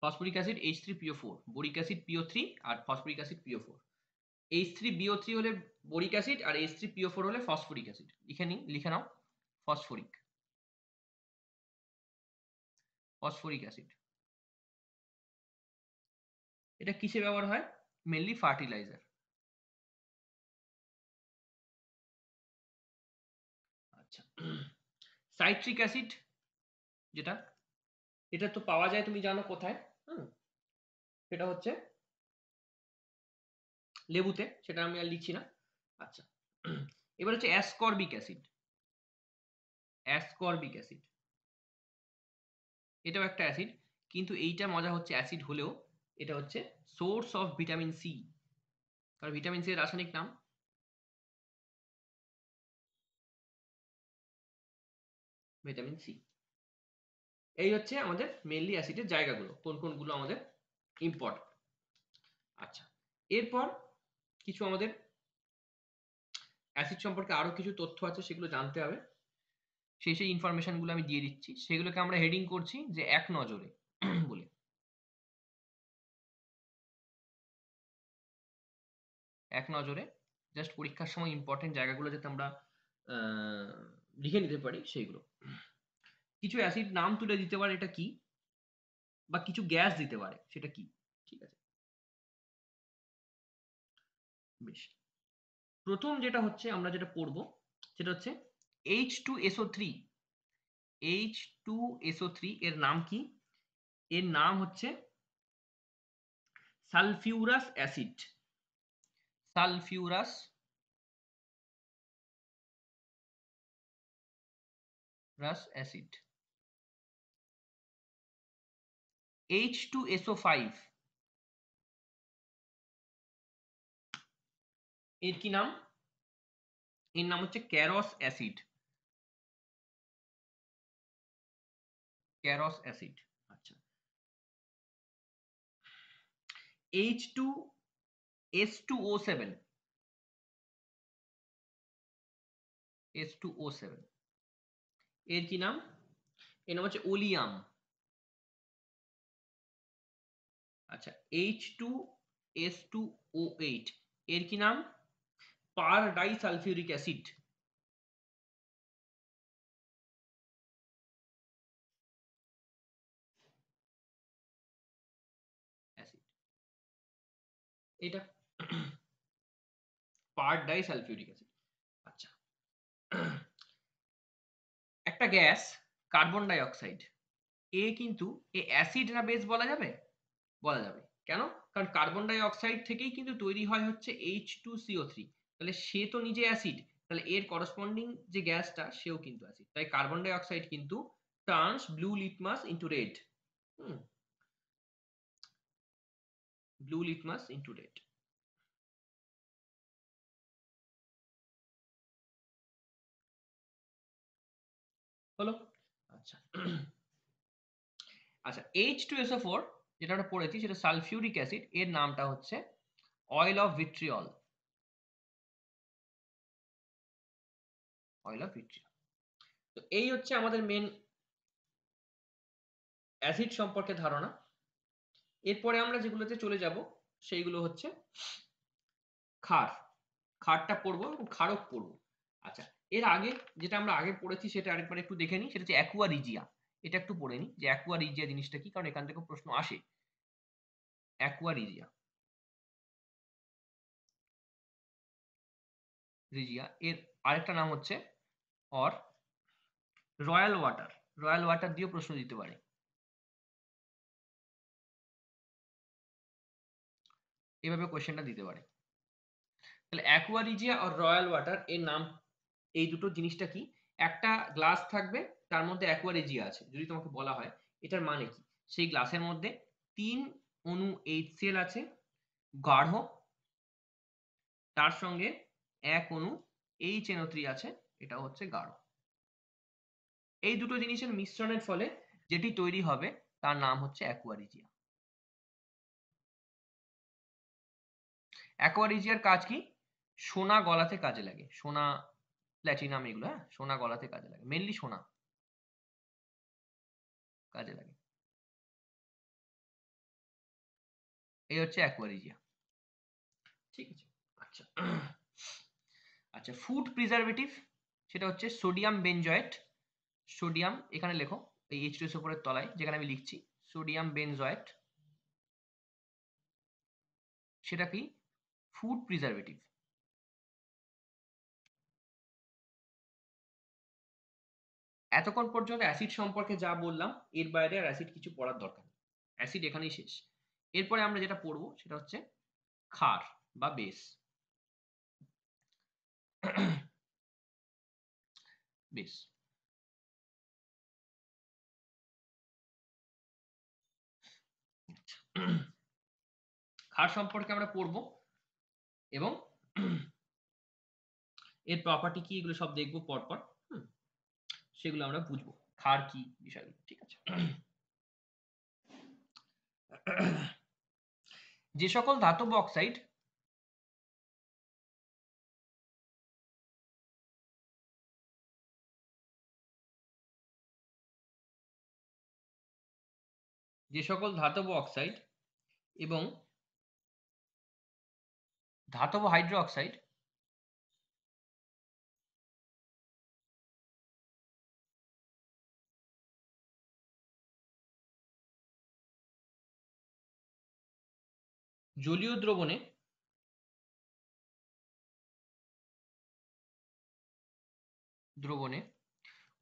Phosphoric acid H3PO4, boric acid PO3 আর ফসফরিক অ্যাসিড PO4। H3BO3 হলে বোরিক অ্যাসিড আর H3PO4 হলে ফসফরিক অ্যাসিড। লিখে নাও ফসফরিক অ্যাসিড। এটা কিসে ব্যবহার হয়? Mainly fertiliser. আচ্ছা, সাইট্রিক অ্যাসিড যেটা, এটা তো পাওয়া যায় তুমি জানো কোথায়? হুম, সেটা হচ্ছে লেবুতে, সেটা আমি আর লিখছি না। আচ্ছা, এবার হচ্ছে অ্যাসকর্বিক অ্যাসিড। অ্যাসকর্বিক অ্যাসিড এটাও একটা অ্যাসিড, কিন্তু এইটা মজা হচ্ছে অ্যাসিড হলেও এটা হচ্ছে সোর্স অফ ভিটামিন সি। কারণ ভিটামিন সি এর রাসায়নিক নাম ভিটামিন সি। এই হচ্ছে আমাদের মেনলি অ্যাসিডের জায়গাগুলো, কোন কোনগুলো আমাদের ইম্পর্টেন্ট। আচ্ছা, এরপর কিছু আমাদের অ্যাসিড সম্পর্কে আরো কিছু তথ্য আছে, সেগুলো জানতে হবে। সেই ইনফরমেশনগুলো আমি দিয়ে দিচ্ছি, সেগুলোকে আমরা হেডিং করছি যে এক নজরে বলে। এক নজরে জাস্ট পরীক্ষার সময় ইম্পর্টেন্ট জায়গাগুলো যাতে আমরা আহ, লিখে নিতে পারি সেইগুলো। কিছু অ্যাসিড নাম তুলে দিতে পারে এটা কি, বা কিছু গ্যাস দিতে পারে সেটা কি। ঠিক আছে, বেশ। প্রথম যেটা হচ্ছে আমরা যেটা পড়বো সেটা হচ্ছে H2SO3। H2SO3 এর নাম কি? এর নাম হচ্ছে sulphurous acid. Sulphurous acid. H2SO5 এর কি নাম? এর নাম হচ্ছে ক্যারস অ্যাসিড। ক্যারস অ্যাসিড। আচ্ছা, H2S2O7। S2O7 এর কি নাম? এর নাম হচ্ছে ওলিয়াম। আচ্ছা, H2S2O8 এর কি নাম? পার ডাইসালফিউরিক অ্যাসিড। অ্যাসিড এটা পার ডাইসালফিউরিক অ্যাসিড। আচ্ছা, একটা গ্যাস কার্বন ডাই অক্সাইড, এ কিন্তু অ্যাসিড না বেস বলা যাবে? বলা যাবে। কেন? কারণ কার্বন ডাই অক্সাইড থেকেই কিন্তু তৈরি হয় হচ্ছে H2CO3। তাহলে সে তো নিজে অ্যাসিড, তাহলে এর করসপন্ডিং যে গ্যাসটা সেও কিন্তু অ্যাসিড। তাই কার্বন ডাই অক্সাইড কিন্তু turns blue litmus into red. Blue litmus into red. হলো? আচ্ছা। আচ্ছা, H2SO4 যেটা আমরা পড়েছি সেটা সালফিউরিক অ্যাসিড, এর নামটা হচ্ছে oil of vitriol. Oil of vitriol. তো এই হচ্ছে আমাদের মেন অ্যাসিড সম্পর্কে ধারণা। এরপরে আমরা যেগুলোতে চলে যাব সেইগুলো হচ্ছে ক্ষার। ক্ষারটা পড়বো এবং ক্ষারক পড়বো। আচ্ছা, এর আগে যেটা আমরা আগে পড়েছি সেটা আরেকবার একটু দেখে নিই। সেটা হচ্ছে অ্যাকুয়া রিজিয়া। এটা একটু পড়ে নিই যে অ্যাকুয়া রিজিয়া জিনিসটা কি, কারণ এখান থেকে প্রশ্ন আসে। অ্যাকুয়া রিজিয়া, রিজিয়া এর আরেকটা নাম হচ্ছে or royal water. Royal water দিয়েও প্রশ্ন দিতে পারে। এভাবে কোয়েশ্চেনটা দিতে পারে। তাহলে অ্যাকুয়া রিজিয়া আর রয়্যাল ওয়াটার এর নাম, এই দুটো জিনিসটা কি? একটা গ্লাস থাকবে, তার মধ্যে অ্যাকুয়া রিজিয়া আছে। যদি তোমাকে বলা হয় এটার মানে কি, সেই গ্লাসের মধ্যে 3 অণু HCl আছে গাঢ়, তার সঙ্গে 1 অণু HNO3 আছে, এটা হচ্ছে গাঢ়। এই দুটো জিনিসের মিশ্রণের ফলে যেটি তৈরি হবে তার নাম হচ্ছে অ্যাকুয়া রিজিয়া। অ্যাকুয়া রিজিয়ার কাজ কি? সোনা গলাতে কাজে লাগে। সোনা, প্ল্যাটিনাম, এগুলো, হ্যাঁ, সোনা গলাতে কাজে লাগে, মেনলি সোনা কাজে লাগে। এই হচ্ছে অ্যাকুয়া রিজিয়া। ঠিক আছে। আচ্ছা। আচ্ছা, ফুড প্রিজারভেটিভ সেটা হচ্ছে সোডিয়াম বেনজয়েট। সোডিয়াম এখানে লেখো এই H2SO4 এর তলায়, যেখানে আমি লিখছি সোডিয়াম বেনজয়েট, সেটা কি? Food preservative. এতক্ষণ পর্যন্ত অ্যাসিড সম্পর্কে যা বললাম, এর বাইরে আর অ্যাসিড কিছু পড়ার দরকার নেই। অ্যাসিড এখানেই শেষ। এরপরে আমরা যেটা পড়বো সেটা হচ্ছে ক্ষার বা বেস। বেস। ক্ষার সম্পর্কে আমরা পড়বো এবং এর প্রপার্টি কি এগুলো সব দেখবো পরপর। সেগুলো আমরা বুঝবো, ক্ষার কি বিষয়গুলো। ঠিক আছে। যে সকল ধাতব অক্সাইড যে সকল ধাতব অক্সাইড এবং ধাতব হাইড্রো অক্সাইড জলীয় দ্রবণে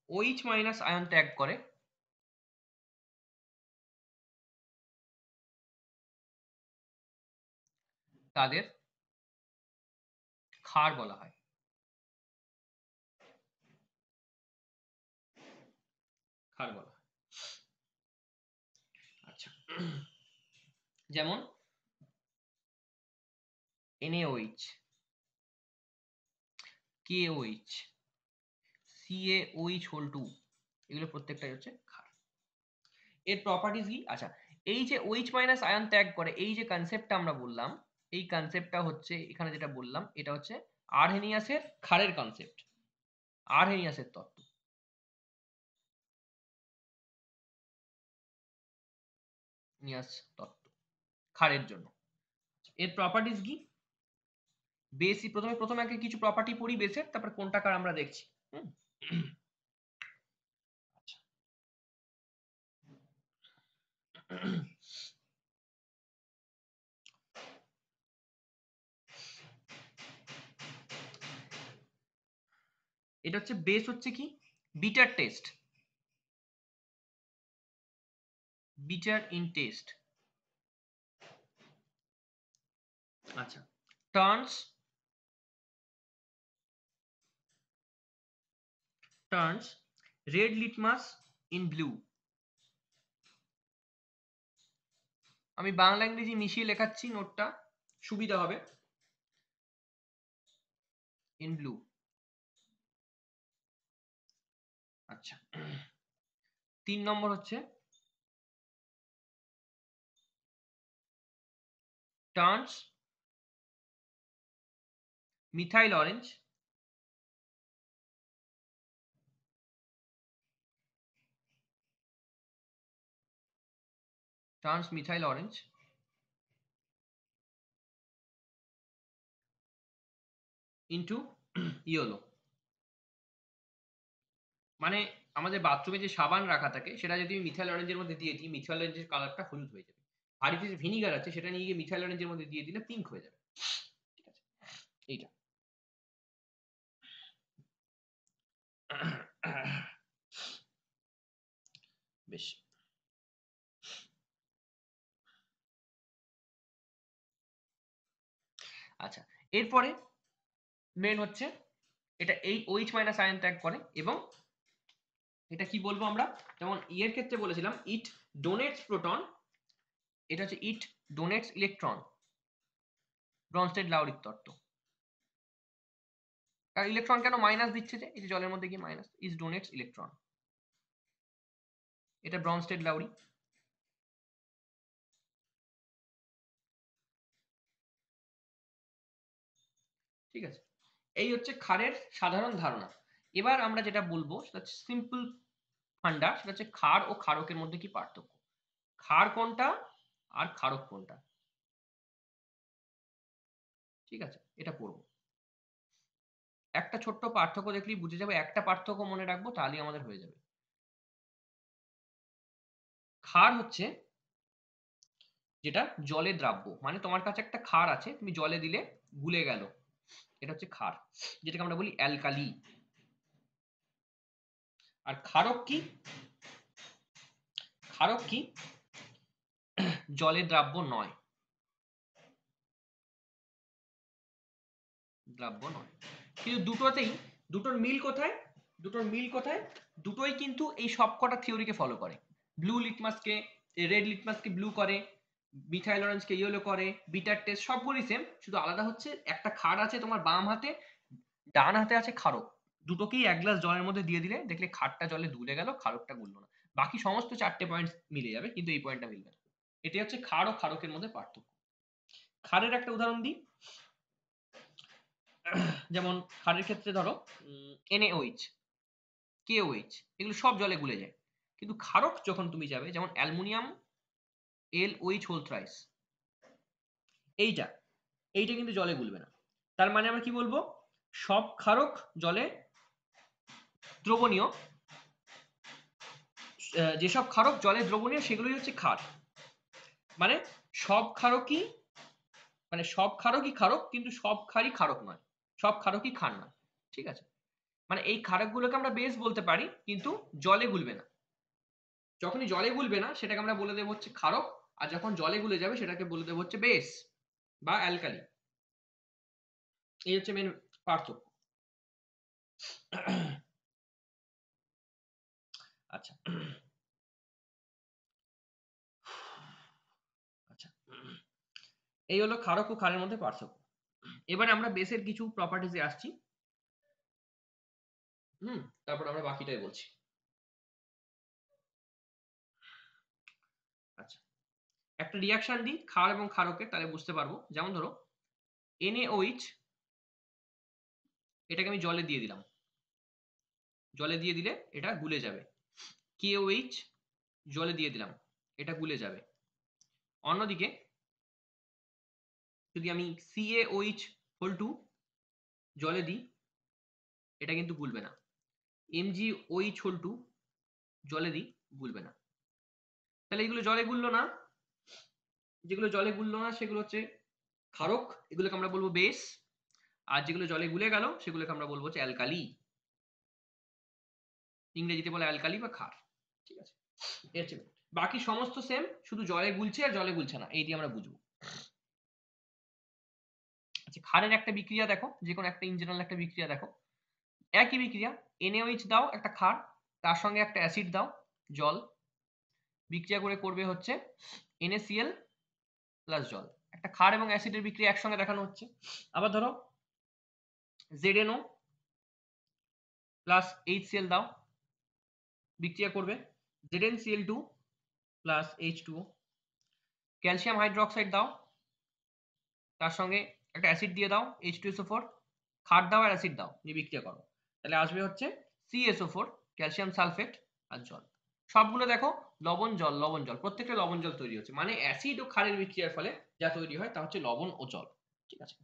OH মাইনাস আয়ন ত্যাগ করে তাদের ক্ষার বলা হয়। ক্ষার বলা হয়। আচ্ছা, যেমন NaOH, KOH, CaOH2, এগুলো প্রত্যেকটাই হচ্ছে ক্ষার। এর প্রপার্টিজ কি? আচ্ছা, এই যে OH মাইনাস আয়ন ত্যাগ করে, এই যে কনসেপ্টটা আমরা বললাম, এই কনসেপ্টটা হচ্ছে এখানে যেটা বললাম, এটা হচ্ছে আরহেনিয়াসের ক্ষারের কনসেপ্ট, আরহেনিয়াসের তত্ত্ব। নিয়াস তত্ত্ব ক্ষারের জন্য। এর প্রপার্টিজ কি? বেসি, প্রথমে আগে কিছু প্রপার্টি পড়ি বেসের, তারপর কোনটা কার আমরা দেখছি। এটা হচ্ছে বেস হচ্ছে কি bitter taste, bitter in taste. আচ্ছা, turns red litmus in blue. আমি বাংলা ইংরেজি মিশিয়ে লেখাচ্ছি, নোটটা সুবিধা হবে। In blue. আচ্ছা, 3 নম্বর হচ্ছে turns methyl orange into yellow. মানে আমাদের বাথরুমে যে সাবান রাখা থাকে সেটা যদি মিথাইল অরেঞ্জের মধ্যে দিয়ে দিই, মিথাইল অরেঞ্জের কালারটা হলুদ হয়ে যাবে। বাড়িতে যে ভিনিগার আছে সেটা নিয়ে গিয়ে মিথাইল অরেঞ্জের মধ্যে দিয়ে দিলে পিঙ্ক হয়ে যাবে। ঠিক আছে, এইটা। বেশ। আচ্ছা, এরপরে মেন হচ্ছে এটা এই OH মাইনাস আয়ন ত্যাগ করে, এবং এটা কি বলবো আমরা, যেমন এর ক্ষেত্রে বলেছিলাম ইট ডোনেটস প্রোটন, এটা হচ্ছে ইট ডোনেটস ইলেকট্রন, ব্রনস্টেড লাউরিক তত্ত্ব। কারণ ইলেকট্রন কেন মাইনাস দিচ্ছে, যে এই যে জলের মধ্যে গিয়ে মাইনাস, ইজ ডোনেটস ইলেকট্রন, এটা ব্রনস্টেড লাউরি। ঠিক আছে, এই হচ্ছে ক্ষারের সাধারণ ধারণা। এবার আমরা যেটা বলবো সেটা হচ্ছে সিম্পল ফান্ডা, সেটা হচ্ছে ক্ষার ও ক্ষারকের মধ্যে কি পার্থক্য, ক্ষার কোনটা আর ক্ষারক কোনটা। ঠিক আছে, এটা পড়বো। একটা ছোট্ট পার্থক্য দেখলেই বুঝে যাবে, একটা পার্থক্য মনে রাখবো তাহলেই আমাদের হয়ে যাবে। ক্ষার হচ্ছে যেটা জলে দ্রাব্য, মানে তোমার কাছে একটা ক্ষার আছে, তুমি জলে দিলে গুলে গেল, এটা হচ্ছে ক্ষার, যেটাকে আমরা বলি অ্যালকালি। আর ক্ষারক কি, ক্ষারক কি জলে দ্রাব্য নয়, দ্রাব্য নয়। কিন্তু দুটোতেই, দুটোর মিল কোথায়, দুটোর মিল কোথায়, দুটোই কিন্তু এই সবকটা থিওরিকে ফলো করে। ব্লু লিটমাসকে, রেড লিটমাসকে ব্লু করে, মিথাইল অরেঞ্জকে ইয়েলো করে, বিটার টেস্ট সবগুলি সেম, শুধু আলাদা হচ্ছে একটা ক্ষার আছে তোমার বাম হাতে, ডান হাতে আছে ক্ষারক। দুটোকেই এক গ্লাস জলের মধ্যে দিয়ে দিলে দেখলে ক্ষারটা জলে ধুলে গেল, ক্ষারকটা গুললো না। বাকি সমস্ত 4টে পয়েন্ট মিলে যাবে, কিন্তু এই পয়েন্টটা মিলবে না। এটি হচ্ছে ক্ষার ও ক্ষারকের মধ্যে পার্থক্য। ক্ষারের একটা উদাহরণ দিই, যেমন ক্ষারের ক্ষেত্রে ধরো NaOH, KOH, এগুলো সব জলে গুলে যায়। কিন্তু ক্ষারক যখন তুমি যাবে, যেমন অ্যালুমিনিয়াম LOH হোল থ্রাইস, এইটা এইটা কিন্তু জলে গুলবে না। তার মানে আমরা কি বলবো, সব ক্ষারক জলে দ্রবণীয়, যেসব ক্ষারক জলে দ্রবণীয় সেগুলোই হচ্ছে ক্ষার। মানে সব ক্ষারকই, মানে সব ক্ষারকই ক্ষারক, কিন্তু সব ক্ষারই ক্ষারক নয়, সব ক্ষারকই ক্ষার নয়। ঠিক আছে, মানে এই ক্ষারকগুলোকে আমরা বেস বলতে পারি, কিন্তু জলে গুলবে না। যখনই জলে গুলবে না সেটাকে আমরা বলে দেবো হচ্ছে ক্ষারক, আর যখন জলে গুলে যাবে সেটাকে বলে দেবো হচ্ছে বেস বা অ্যালকালি। এই হচ্ছে মেন পার্থক্য। আচ্ছা, আচ্ছা, এই হলো ক্ষারক ও ক্ষারের মধ্যে পার্থক্য। এবারে আমরা বেসের কিছু প্রপার্টিজে আসছি, তারপর আমরা বাকিটাই বলছি। আচ্ছা, একটা রিয়াকশন দিই ক্ষার এবং ক্ষারকের, তাহলে বুঝতে পারবো। যেমন ধরো NaOH, এটাকে আমি জলে দিয়ে দিলাম, জলে দিয়ে দিলে এটা গুলে যাবে। KOH জলে দিয়ে দিলাম, এটা গুলে যাবে। অন্যদিকে যদি আমি CaOH হোল 2 জলে দিই, এটা কিন্তু গুলবে না। MgOH হোল 2 জলে দিই, গুলবে না। তাহলে এগুলো জলে গুললো না, যেগুলো জলে গুললো না সেগুলো হচ্ছে ক্ষারক, এগুলোকে আমরা বলবো বেস। আর যেগুলো জলে গুলে গেল সেগুলোকে আমরা বলবো হচ্ছে অ্যালকালি। ইংরেজিতে বলে অ্যালকালি বা ক্ষার। ঠিক আছে, এর চেয়ে বাকি সমস্ত সেম, শুধু জলে গুলছে আর জলে গুলছে না, এইটি আমরা বুঝবো। আচ্ছা, ক্ষারের একটা বিক্রিয়া দেখো, যে কোনো একটা ইন জেনারেল একটা বিক্রিয়া দেখো, একই বিক্রিয়া, NaOH দাও একটা ক্ষার, তার সঙ্গে একটা অ্যাসিড দাও জল, বিক্রিয়া করে করবে হচ্ছে NaCl প্লাস জল। একটা ক্ষার এবং অ্যাসিডের বিক্রিয়া একসঙ্গে দেখানো হচ্ছে। আবার ধরো ZnO প্লাস HCl দাও, বিক্রিয়া করবে ZnCl2 plus H2O। Calcium hydroxide দাও, তার সঙ্গে একটা অ্যাসিড দিয়ে দাও H2SO4, ক্ষার দাও আর অ্যাসিড দাও, নিয়ে বিক্রিয়া করো, তাহলে আসবে হচ্ছে CSO4, ক্যালসিয়াম সালফেট আর জল। সবগুলো দেখো লবণ জল লবণ জল, প্রত্যেকটা লবণ জল তৈরি হচ্ছে, মানে অ্যাসিড ও ক্ষারের বিক্রিয়ার ফলে যা তৈরি হয় তা হচ্ছে লবণ ও জল। ঠিক আছে,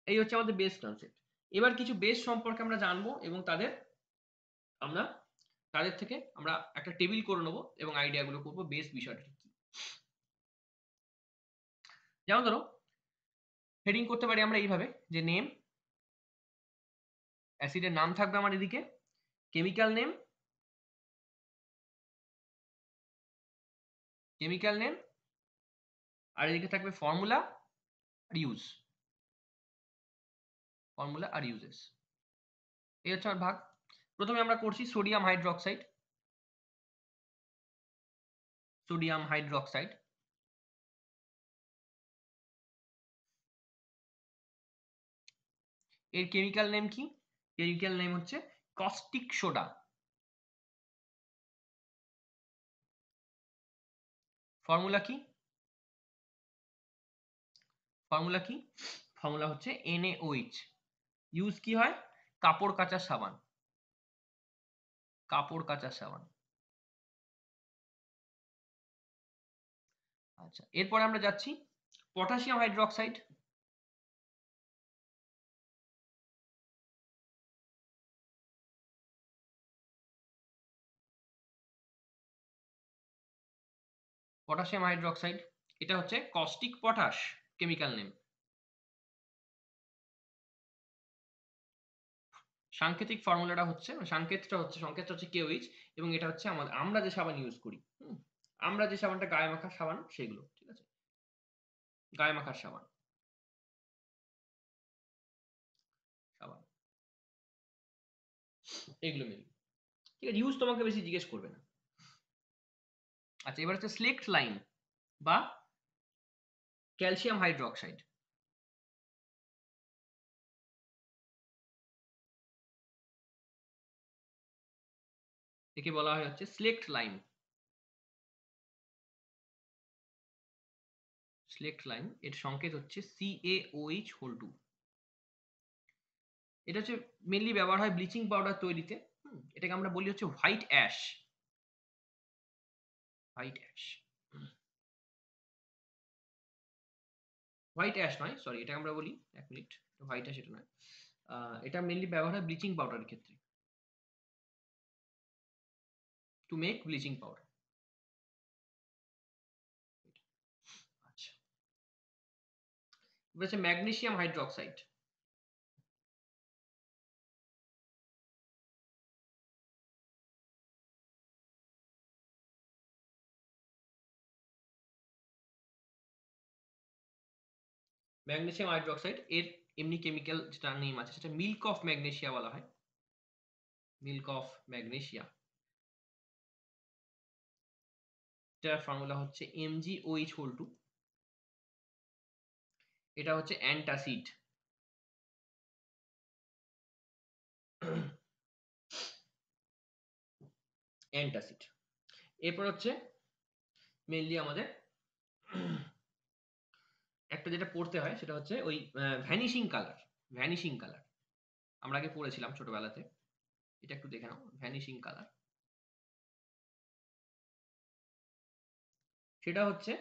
এই হচ্ছে আমাদের বেস কনসেপ্ট। এবার কিছু বেস সম্পর্কে আমরা জানবো এবং আমরা তাদের থেকে আমরা একটা টেবিল করে নেবো এবং আইডিয়াগুলো করবো বেস বিষয়টা কি। যেমন ধরো হেডিং করতে পারি আমরা এইভাবে, যে নেম, অ্যাসিডের নাম থাকবে আমার এদিকে, কেমিক্যাল নেম, আর এদিকে থাকবে ফর্মুলা আর ইউজ, ফর্মুলা আর ইউজেস। এই হচ্ছে আমার ভাগ। প্রথমে আমরা করছি সোডিয়াম হাইড্রোক্সাইড, সোডিয়াম হাইড্রোক্সাইড, এর কেমিক্যাল নেম কি? কেমিক্যাল নেম হচ্ছে কস্টিক সোডা। ফর্মুলা কি? ফর্মুলা কি? ফর্মুলা হচ্ছে NaOH। ইউজ কি হয়? কাপড় কাচার সাবান, কাপড় কাচার সাবান। আচ্ছা, এরপরে আমরা যাচ্ছি পটাশিয়াম হাইড্রোক্সাইড, পটাশিয়াম হাইড্রোক্সাইড, এটা হচ্ছে কস্টিক পটাশ কেমিক্যাল নেম। সাংকেতিক ফর্মুলাটা হচ্ছে, সংকেতটা হচ্ছে KOH, এবং এটা হচ্ছে আমরা যে সাবান ইউজ করি, আমরা যে সাবানটা গায়ে মাখার সাবান সেগুলো, ঠিক আছে, গায়ে মাখার সাবান, সাবান, এগুলো মিল। ঠিক আছে, ইউজ তোমাকে বেশি জিজ্ঞেস করবে না। আচ্ছা, এবার হচ্ছে স্লেক্ট লাইম বা ক্যালসিয়াম হাইড্রোক্সাইড। একে বলা হয় হচ্ছে স্লেক্ট লাইম, স্লেক্ট লাইম, এর সংকেত হচ্ছে CaOH2। এটা হচ্ছে মেনলি ব্যবহার হয় ব্লিচিং পাউডার তৈরিতে। এটাকে আমরা বলি হচ্ছে white ash, white ash, white ash নয়, সরি, এটা আমরা বলি, এক মিনিট, হোয়াইট অ্যাশ এটা নয়, এটা মেনলি ব্যবহার হয় ব্লিচিং পাউডারের ক্ষেত্রে, টু মেক ব্লিচিং পাউডার। আচ্ছা, এবার হচ্ছে ম্যাগনেসিয়াম হাইড্রোক্সাইড। ম্যাগনেসিয়াম হাইড্রোক্সাইড এর এমনি কেমিক্যাল যেটা নেম আছে সেটা মিল্ক অফ ম্যাগনেসিয়া বলা হয়, মিল্ক অফ ম্যাগনেসিয়া। এটার ফর্মুলা হচ্ছে MgOH2। এটা হচ্ছে অ্যান্টাসিড। অ্যান্টাসিড। এরপর হচ্ছে মেনলি আমাদের একটা যেটা পড়তে হয় সেটা হচ্ছে ওই ভ্যানিশিং কালার, ভ্যানিশিং কালার আমরা আগে পড়েছিলাম ছোটবেলাতে, এটা একটু দেখে নাও, ভ্যানিশিং কালার সেটা হচ্ছে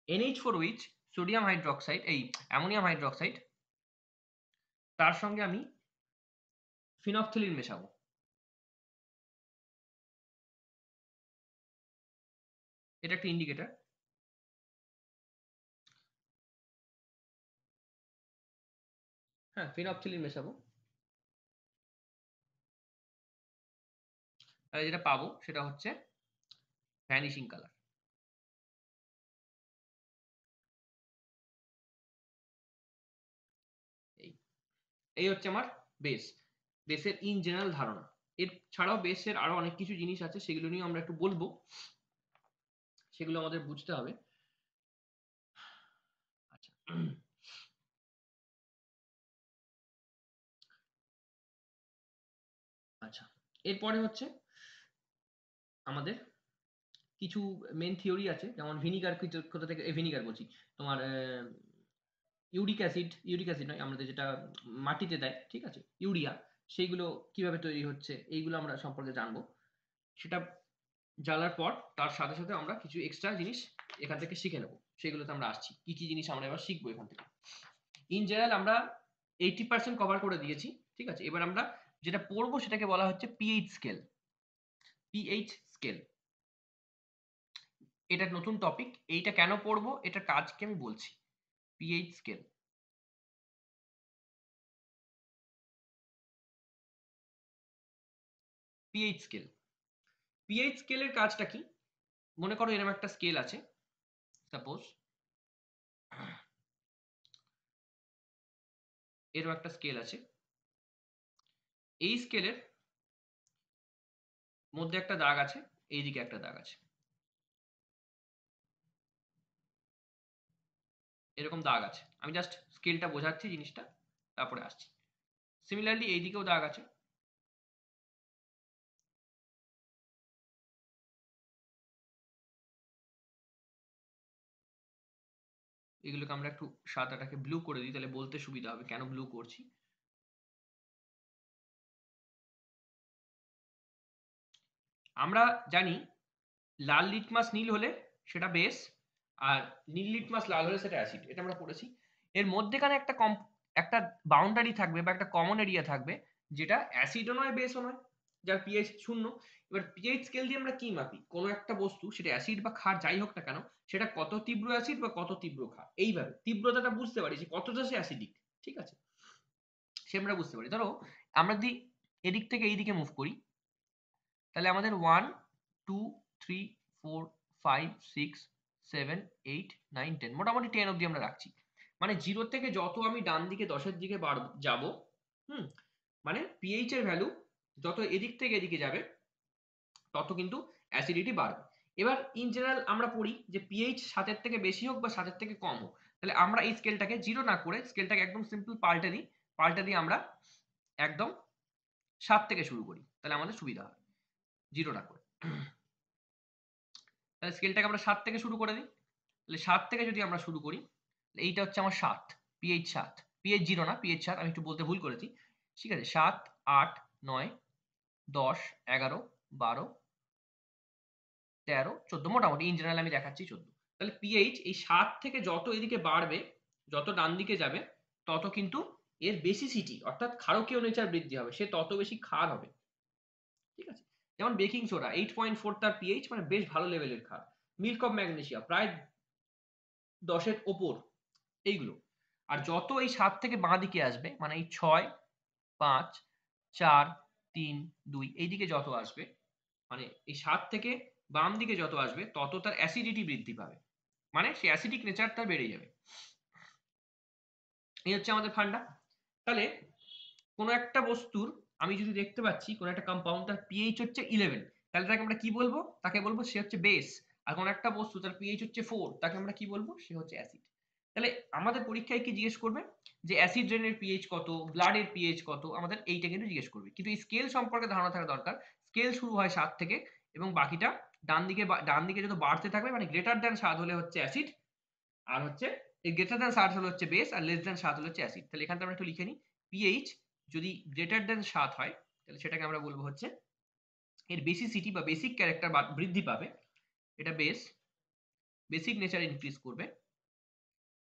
NH4OH, সোডিয়াম হাইড্রোক্সাইড, এই অ্যামোনিয়াম হাইড্রোক্সাইড, তার সঙ্গে আমি ফিনফথিলিন মেশাবো, এটা একটা ইন্ডিকেটর। হ্যাঁ, ফিনপথিলিন মেশাবো, তাহলে যেটা পাবো সেটা হচ্ছে ভ্যানিশিং কালার। এই এই হচ্ছে আমার বেস, বেসের ইন জেনারেল ধারণা। এর ছাড়াও বেসের আরো অনেক কিছু জিনিস আছে, সেগুলো নিয়ে আমরা একটু বলবো, সেগুলো আমাদের বুঝতে হবে। আচ্ছা, আচ্ছা, এরপরে হচ্ছে আমাদের কিছু মেন থিওরি আছে, যেমন ভিনিগার, কোথা থেকে ভিনিগার বলছি, তোমার ইউরিক অ্যাসিড নয়, আমাদের যেটা মাটিতে দেয়, ঠিক আছে, ইউরিয়া, সেইগুলো কিভাবে তৈরি হচ্ছে এইগুলো আমরা সম্পর্কে জানবো। সেটা জানার পর তার সাথে সাথে আমরা কিছু এক্সট্রা জিনিস এখান থেকে শিখে নেবো, সেগুলোতে আমরা আসছি, কি কি জিনিস আমরা এবার শিখবো এখান থেকে। ইন জেনারেল আমরা 80% কভার করে দিয়েছি, ঠিক আছে। এবার আমরা যেটা পড়বো সেটাকে বলা হচ্ছে পিএইচ স্কেল। পিএইচ স্কেল এটা নতুন টপিক, এইটা কেন পড়বো এটার কাজকে আমি বলছি। PH scale, pH scale, pH স্কেলের কাজটা কি? মনে করো এরকম একটা স্কেল আছে, সাপোজ এরকম একটা স্কেল আছে, এই স্কেলের মধ্যে একটা দাগ আছে, এইদিকে একটা দাগ আছে, এরকম দাগ আছে, আমি জাস্ট স্কেলটা বোঝাচ্ছি জিনিসটা, তারপরে আসছি। সিমিলারলি এইদিকেও দাগ আছে, এগুলোকে আমরা একটু সাদাটাকে ব্লু করে দিই, তাহলে বলতে সুবিধা হবে কেন ব্লু করছি। আমরা জানি লাল লিটমাস নীল হলে সেটা বেস, আর নীল লিটমাস লাল হলে সেটা অ্যাসিড, এটা আমরা পড়েছি। এর মধ্যেখানে একটা বাউন্ডারি থাকবে বা একটা কমন এরিয়া থাকবে, যেটা অ্যাসিডও নয় বেসও নয়, যার পিএইচ 0। এবার পিএইচ স্কেল দিয়ে আমরা কি মাপি কোনো একটা বস্তু, সেটা অ্যাসিড বা ক্ষার যাই হোক না কেন, সেটা কত তীব্র অ্যাসিড বা কত তীব্র ক্ষার, এইভাবে তীব্রতাটা বুঝতে পারি যে কতটা সে অ্যাসিডিক, ঠিক আছে, সে আমরা বুঝতে পারি। ধরো আমরা যদি এদিক থেকে এইদিকে মুভ করি, তাহলে আমাদের 1 2 3 4 5 6 7 8 9 10, মোটামুটি 10 অব্দি আমরা রাখছি। মানে 0 থেকে যত আমি ডান দিকে 10-এর দিকে যাব, হুম, মানে পিএইচ এর ভ্যালু যত এদিক থেকে এদিকে যাবে তত কিন্তু অ্যাসিডিটি বাড়বে। এবার ইন জেনারেল আমরা পড়ি যে পিএইচ 7-এর থেকে বেশি হোক বা 7-এর থেকে কম হোক, তাহলে আমরা এই স্কেলটাকে 0 না করে স্কেলটাকে একদম সিম্পল পাল্টে দিই আমরা একদম 7 থেকে শুরু করি, তাহলে আমাদের সুবিধা হয় 0 না করে। তাহলে স্কেলটাকে আমরা 7 থেকে শুরু করে দিই, তাহলে 7 থেকে যদি আমরা শুরু করি, এইটা হচ্ছে আমার 7, পিএইচ 7, পিএইচ 0 না, পিএইচ 7, আমি একটু বলতে ভুল করেছি, ঠিক আছে। 7 8 9 10 11 12 13 14, মোটামুটি ইন জেনারেল আমি দেখাচ্ছি 14। তাহলে পিএইচ এই 7 থেকে যত এদিকে বাড়বে, যত ডান দিকে যাবে, তত কিন্তু এর বেসিসিটি অর্থাৎ ক্ষারকীয় নেচার বৃদ্ধি হবে, সে তত বেশি ক্ষার হবে, ঠিক আছে। যেমন বেকিং সোডা 8.4 তার পিএইচ, মানে বেশ ভালো লেভেলের ক্ষার। মিল্ক অফ ম্যাগনেসিয়া প্রায় 10-এর ওপর, এইগুলো। আর যত এই 7 থেকে বাঁ দিকে আসবে, মানে এই 6 5 4 3 2 এইদিকে যত আসবে, মানে এই 7 থেকে বাম দিকে যত আসবে তত তার অ্যাসিডিটি বৃদ্ধি পাবে, মানে সে অ্যাসিডিক নেচারটা বেড়ে যাবে। এই হচ্ছে আমাদের ফান্ডা। তাহলে কোনো একটা বস্তুর আমি যদি দেখতে পাচ্ছি কোনো একটা কম্পাউন্ড তার পিএইচ হচ্ছে 11, তাহলে তাকে আমরা কি বলবো? তাকে বলবো সে হচ্ছে বেস। আর কোনো একটা বস্তু তার পিএইচ হচ্ছে 4, তাকে আমরা কি বলবো? সে হচ্ছে অ্যাসিড। তাহলে আমাদের পরীক্ষায় কি জিজ্ঞেস করবে? যে অ্যাসিড রেনের পিএইচ কত, ব্লাডের পিএইচ কত, আমাদের এইটা কিন্তু জিজ্ঞেস করবে। কিন্তু এই স্কেল সম্পর্কে ধারণা থাকা দরকার। স্কেল শুরু হয় 7 থেকে, এবং বাকিটা ডান দিকে যত বাড়তে থাকবে, মানে গ্রেটার দ্যান 7 হলে হচ্ছে অ্যাসিড, আর হচ্ছে এই গ্রেটার দ্যান 7 হলে হচ্ছে বেস, আর লেস দ্যান 7 হলে হচ্ছে অ্যাসিড। তাহলে এখানটা আমরা একটু লিখে নিই, পিএইচ যদি গ্রেটার দ্যান 7 হয়, তাহলে সেটাকে আমরা বলবো হচ্ছে এর বেসিসিটি বা বেসিক ক্যারেক্টার বৃদ্ধি পাবে, এটা বেসিক নেচার ইনক্রিজ করবে।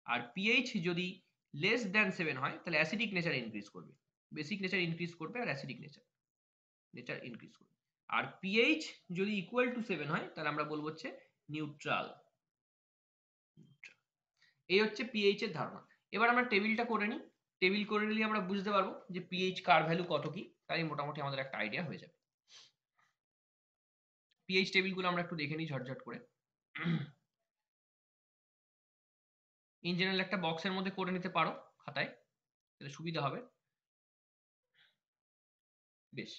আর পিএইচ যদি লেস দ্যান 7 হয়, তাহলে অ্যাসিডিক নেচার ইনক্রিজ করবে, বেসিক নেচার ইনক্রিজ করবে আর অ্যাসিডিক নেচার ইনক্রিজ করবে। আর পিএইচ যদি ইকুয়াল টু 7 হয়, তাহলে আমরা বলবো হচ্ছে নিউট্রাল। এই হচ্ছে পিএইচ এর ধারণা। এবার আমরা টেবিলটা করে নিই। টেবিল করে নিলে আমরা বুঝতে পারবো যে পিএইচ কার ভ্যালু কত কি, তাই মোটামুটি আমাদের একটা আইডিয়া হয়ে যাবে। পিএইচ টেবিলগুলো আমরা একটু দেখে নিই ঝটঝট করে। ইন জেনারেল একটা বক্সের মধ্যে করে নিতে পারো খাতায়, তাহলে সুবিধা হবে। বেশ,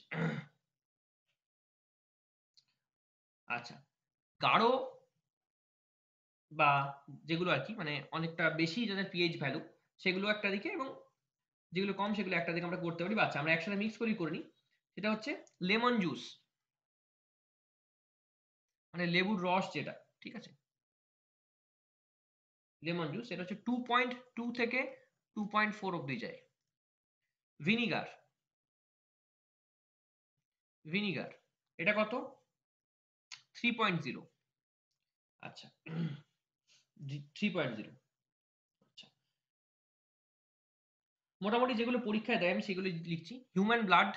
আচ্ছা, গাঢ় বা যেগুলো আর কি মানে অনেকটা বেশি যাদের পিএইচ ভ্যালু সেগুলো একটা দিকে, এবং যেগুলো কম সেগুলো একটা দিকে আমরা করতে পারি। বাচ্চা আমরা একসাথে মিক্স করে নিই। সেটা হচ্ছে লেমন জুস, মানে লেবুর রস যেটা, ঠিক আছে, লেমন জুস এটা হচ্ছে 2.2 থেকে 2.4 অব্দি যায়। ভিনিগার, ভিনিগার এটা কত? 3.0। আচ্ছা, 3.0। আচ্ছা, মোটামুটি যেগুলো পরীক্ষায় দেয় আমি সেগুলো লিখছি। হিউম্যান ব্লাড,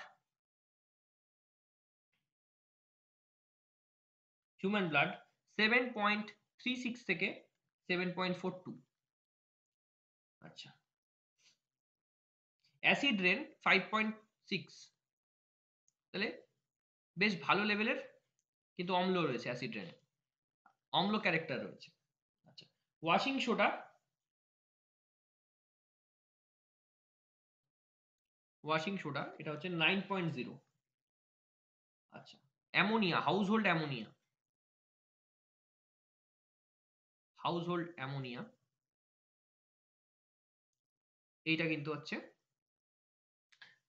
হিউম্যান ব্লাড 7.36 থেকে 7.42। আচ্ছা, অ্যাসিড রেন 5.6, তাহলে বেশ ভালো লেভেলের কিন্তু অম্ল রয়েছে অ্যাসিড রেনে, অম্ল ক্যারেক্টার রয়েছে। আচ্ছা, ওয়াশিং সোডা, ওয়াশিং সোডা এটা হচ্ছে 9.0। আচ্ছা, ammonia, household ammonia, household ammonia এইটা কিন্তু হচ্ছে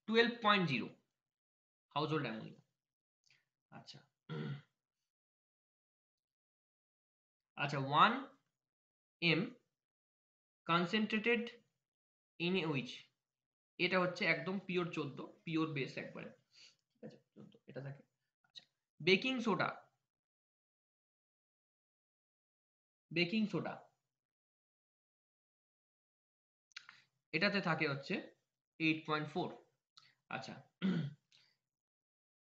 12.0 হাউসহোল্ড অ্যামোনিয়া। আচ্ছা, আচ্ছা, 1 m কনসেন্ট্রেটেড NaOH এটা হচ্ছে একদম পিওর 14, পিওর বেস একবারে, ঠিক আছে, 14 এটা থাকে। আচ্ছা, বেকিং সোডা, বেকিং সোডা এটাতে থাকে হচ্ছে 8.4। আচ্ছা,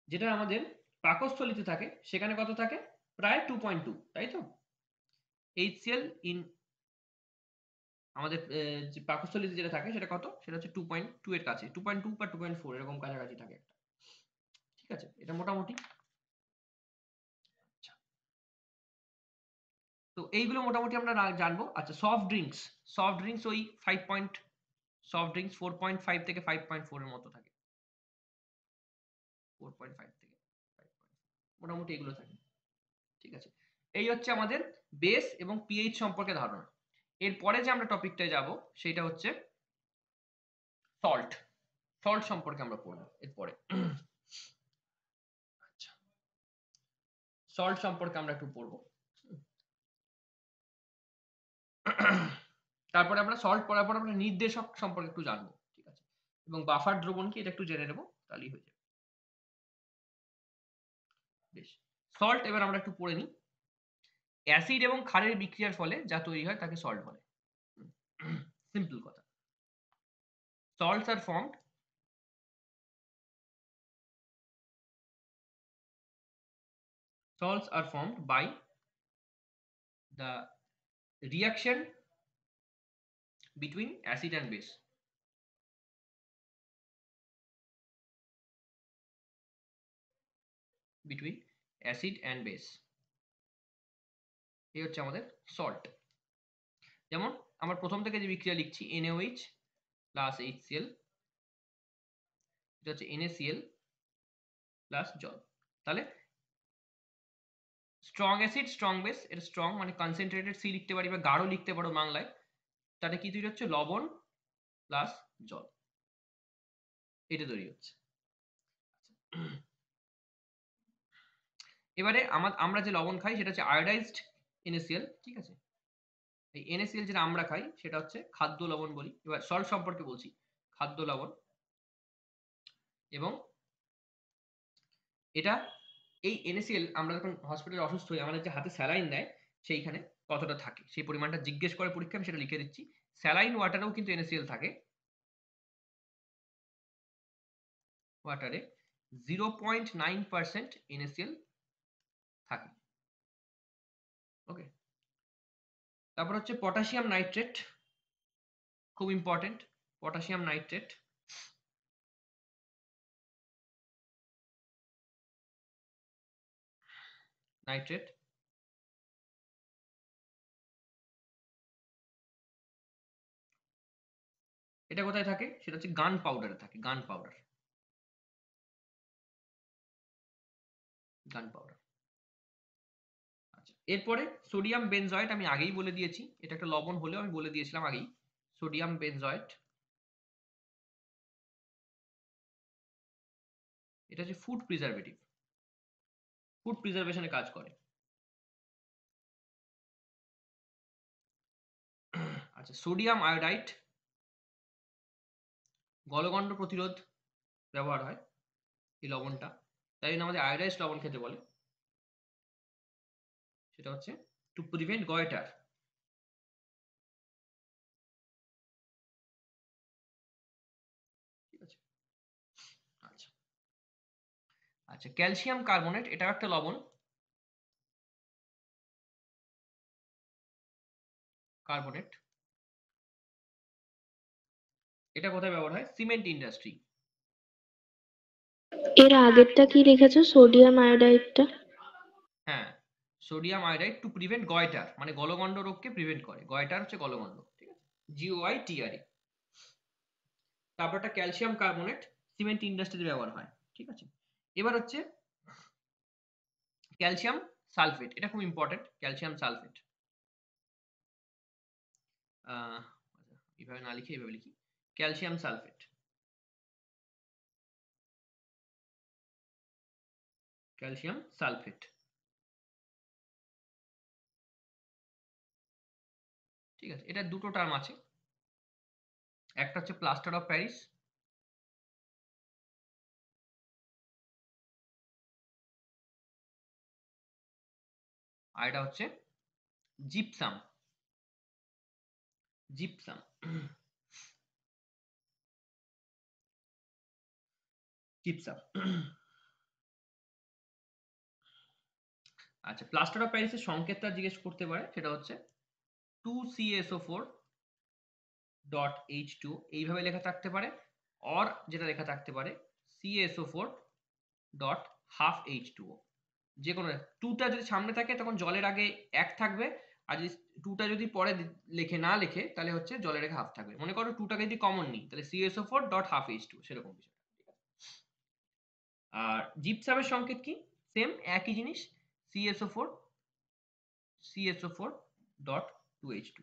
যেটা আমাদের পাকস্থলীতে থাকে সেখানে কত থাকে? প্রায় 2.2, তাই তো। HCl ইন আমাদের যে পাকস্থলীতে যেটা থাকে সেটা কত? সেটা হচ্ছে 2.2 এর কাছে, 2.2 বা 2.4 এরকম কাছাকাছি থাকে একটা, ঠিক আছে, এটা মোটামুটি। আচ্ছা, তো এইগুলো মোটামুটি আমরা জানবো। আচ্ছা, সফট ড্রিঙ্কস, সফট ড্রিঙ্কস ওই 5. সফট ড্রিঙ্কস 4.5 থেকে 5.4 এর মতো থাকে, 4.5 থেকে 5. মোটামুটি এগুলো থাকে, ঠিক আছে। এই হচ্ছে আমাদের বেস এবং পিএইচ সম্পর্কে ধারণা। এরপরে যে আমরা টপিকটায় যাব সেটা হচ্ছে সল্ট, সল্ট সম্পর্কে আমরা পড়বো এরপরে। আচ্ছা, সল্ট সম্পর্কে আমরা একটু পড়বো। তারপরে আমরা সল্ট পড়ার পর আমরা নির্দেশক সম্পর্কে একটু জানবো, ঠিক আছে, এবং বাফার দ্রবণ কি এটা একটু জেনে নেবো, তাহলেই হয়ে যাবে। বেশ, সল্ট এবার আমরা একটু পড়ে নিই। অ্যাসিড এবং ক্ষারের বিক্রিয়ার ফলে যা তৈরি হয় তাকে সল্ট বলে। সিম্পল কথা। Salts are formed by the reaction between acid and base. Between acid and base এই হচ্ছে আমাদের সল্ট। যেমন আমরা প্রথম থেকে যে বিক্রিয়া লিখছি NaOH প্লাস HCl, এটা হচ্ছে NaCl প্লাস জল। তাহলে স্ট্রং অ্যাসিড স্ট্রং বেস, এটা স্ট্রং মানে কনসেন্ট্রেটেড সি লিখতে পারি বা গাঢ় লিখতে পারো বাংলায়। তাতে কি তৈরি হচ্ছে? লবণ প্লাস জল, এটা তৈরি হচ্ছে। এবারে আমরা যে লবণ খাই সেটা হচ্ছে আয়োডাইজড NaCl, ঠিক আছে। এই NaCl যেটা আমরা খাই সেটা হচ্ছে খাদ্য লবণ বলি। এবার সল্ট সম্পর্কে বলছি, খাদ্য লবণ। এবং এটা এই NaCl আমরা যখন হসপিটালে অসুস্থ হই আমাদের যে হাতে স্যালাইন দেয় সেইখানে কতটা থাকে সেই পরিমাণটা জিজ্ঞেস করে পরীক্ষা, আমি সেটা লিখে দিচ্ছি। স্যালাইন ওয়াটারেও কিন্তু NaCl থাকে, ওয়াটারে 0.9% NaCl থাকে, ওকে। তারপর হচ্ছে পটাশিয়াম নাইট্রেট, খুব ইম্পর্টেন্ট। Potassium nitrate, nitrate. এটা কোথায় থাকে? সেটা হচ্ছে গান পাউডারে থাকে, গান পাউডার, গান পাউডার। আচ্ছা, এরপরে সোডিয়াম বেনজয়েট আমি আগেই বলে দিয়েছি, এটা একটা লবণ হলেও আমি বলে দিয়েছিলাম আগেই, সোডিয়াম বেনজয়েট। এটা হচ্ছে ফুড প্রিজারভেটিভ, ফুড প্রিজার্ভেশনে কাজ করে। আচ্ছা, সোডিয়াম আয়োডাইড গলগণ্ড প্রতিরোধ ব্যবহার হয় এই লবণটা, তাই জন্য আমাদের আয়োডাইজ লবণ খেতে বলে। সেটা হচ্ছে টু প্রিভেন্ট গয়টার। ঠিক আছে। আচ্ছা আচ্ছা, ক্যালসিয়াম কার্বনেট এটাও একটা লবণ, কার্বনেট। এটা কোথায় ব্যবহার হয়? Cement industry. এর আগেরটা কি লিখেছো, সোডিয়াম আয়োডাইডটা? হ্যাঁ, sodium iodide to prevent goitre, মানে গলগণ্ড রোগকে প্রিভেন্ট করে। গয়টার হচ্ছে গলগণ্ড, ঠিক আছে, GOITR। তারপরটা ক্যালসিয়াম কার্বনেট, সিমেন্ট ইন্ডাস্ট্রিতে ব্যবহার হয়। ঠিক আছে, এবার হচ্ছে ক্যালসিয়াম সালফেট, এটা খুব ইম্পর্টেন্ট, ক্যালসিয়াম সালফেট। এইভাবে না লিখে এইভাবে লিখি, ক্যালসিয়াম সালফেট, ক্যালসিয়াম সালফেট। ঠিক আছে, এটা দুটো টার্ম আছে, একটা হচ্ছে প্লাস্টার অফ প্যারিস, আর এটা হচ্ছে জিপসাম, জিপসাম, জিপসাম। আচ্ছা, প্লাস্টার অফ প্যারিসের সংকেতটা জিজ্ঞেস করতে পারে, সেটা হচ্ছে 2CSO4.H2, এইভাবে লেখা থাকতে পারে, অর যেটা লেখা থাকতে পারে CSO4.12H2O। যে কোনো টুটা যদি সামনে থাকে তখন জলের আগে এক থাকবে, আর যদি টুটা যদি পরে লেখে না লেখে তাহলে হচ্ছে জলের আগে হাফ থাকবে। মনে করো টুটাকে যদি কমন নিই তাহলে CSO4.12H2, সেরকম বিষয়। আর জিপসামের সংকেত কি? সেম একই জিনিস, CSO4, CSO4.2H2।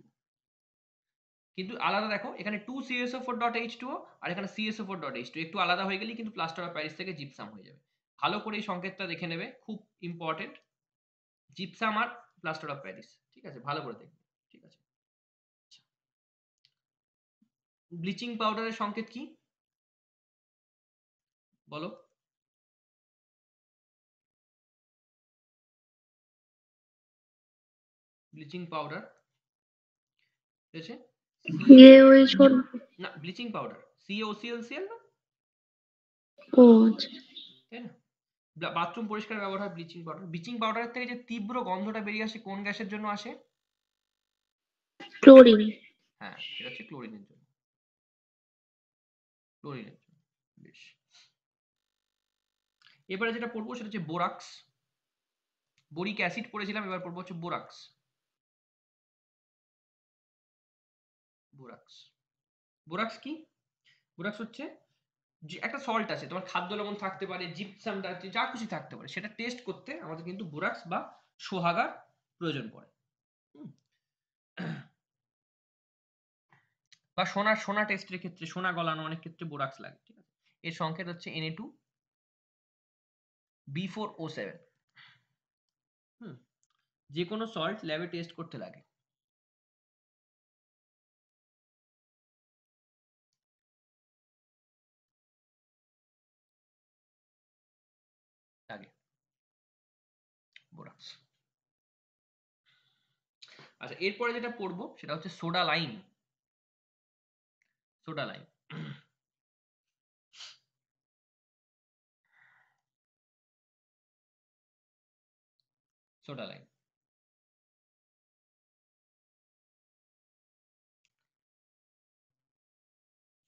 কিন্তু আলাদা দেখো, এখানে 2CSO4.H2O আর এখানে CSO4.H2, একটু আলাদা হয়ে গেলেই কিন্তু প্লাস্টার অফ প্যারিস থেকে জিপসাম হয়ে যাবে। ভালো করে এই সংকেতটা দেখে নেবে, খুব ইম্পর্টেন্ট, জিপসাম আর প্লাস্টার অফ প্যারিস। ঠিক আছে, ভালো করে দেখবে। ঠিক আছে, ব্লিচিং পাউডারের সংকেত কি বলো? ব্লিচিং পাউডার ঠিক আছে, না ব্লিচিং পাউডার CaOClCl না, ও আচ্ছা। তাই না? বাথরুম পরিষ্কার ব্যবহার হয় ব্লিচিং পাউডার। ব্লিচিং পাউডারের থেকে যে তীব্র গন্ধটা বেরিয়ে আসে কোন গ্যাসের জন্য আসে? ক্লোরিন। হ্যাঁ, সেটা হচ্ছে ক্লোরিনের জন্য, ক্লোরিনের জন্য। বেশ, এবারে যেটা পড়বো সেটা হচ্ছে বোরাক্স। বোরিক অ্যাসিড পড়েছিলাম, এবার পড়বো হচ্ছে বোরাক্স। বোরাক্স, বোরাক্স কি? বোরাক্স হচ্ছে যে একটা সল্ট আছে, তোমার খাদ্য লবণ থাকতে পারে, জিপসাম যা খুশি থাকতে পারে, সেটা টেস্ট করতে আমাদের কিন্তু বোরাক্স বা সোহাগার প্রয়োজন পড়ে। বা সোনা, সোনা টেস্টের ক্ষেত্রে, সোনা গলানো অনেক ক্ষেত্রে বোরাক্স লাগে। ঠিক আছে, এর সংকেত হচ্ছে Na2B4O7। হুম, যে কোনো সল্ট ল্যাবে টেস্ট করতে লাগে। লাগে বোরাক্স। আচ্ছা, এরপরে যেটা পড়বো সেটা হচ্ছে soda lime. Soda lime, soda lime.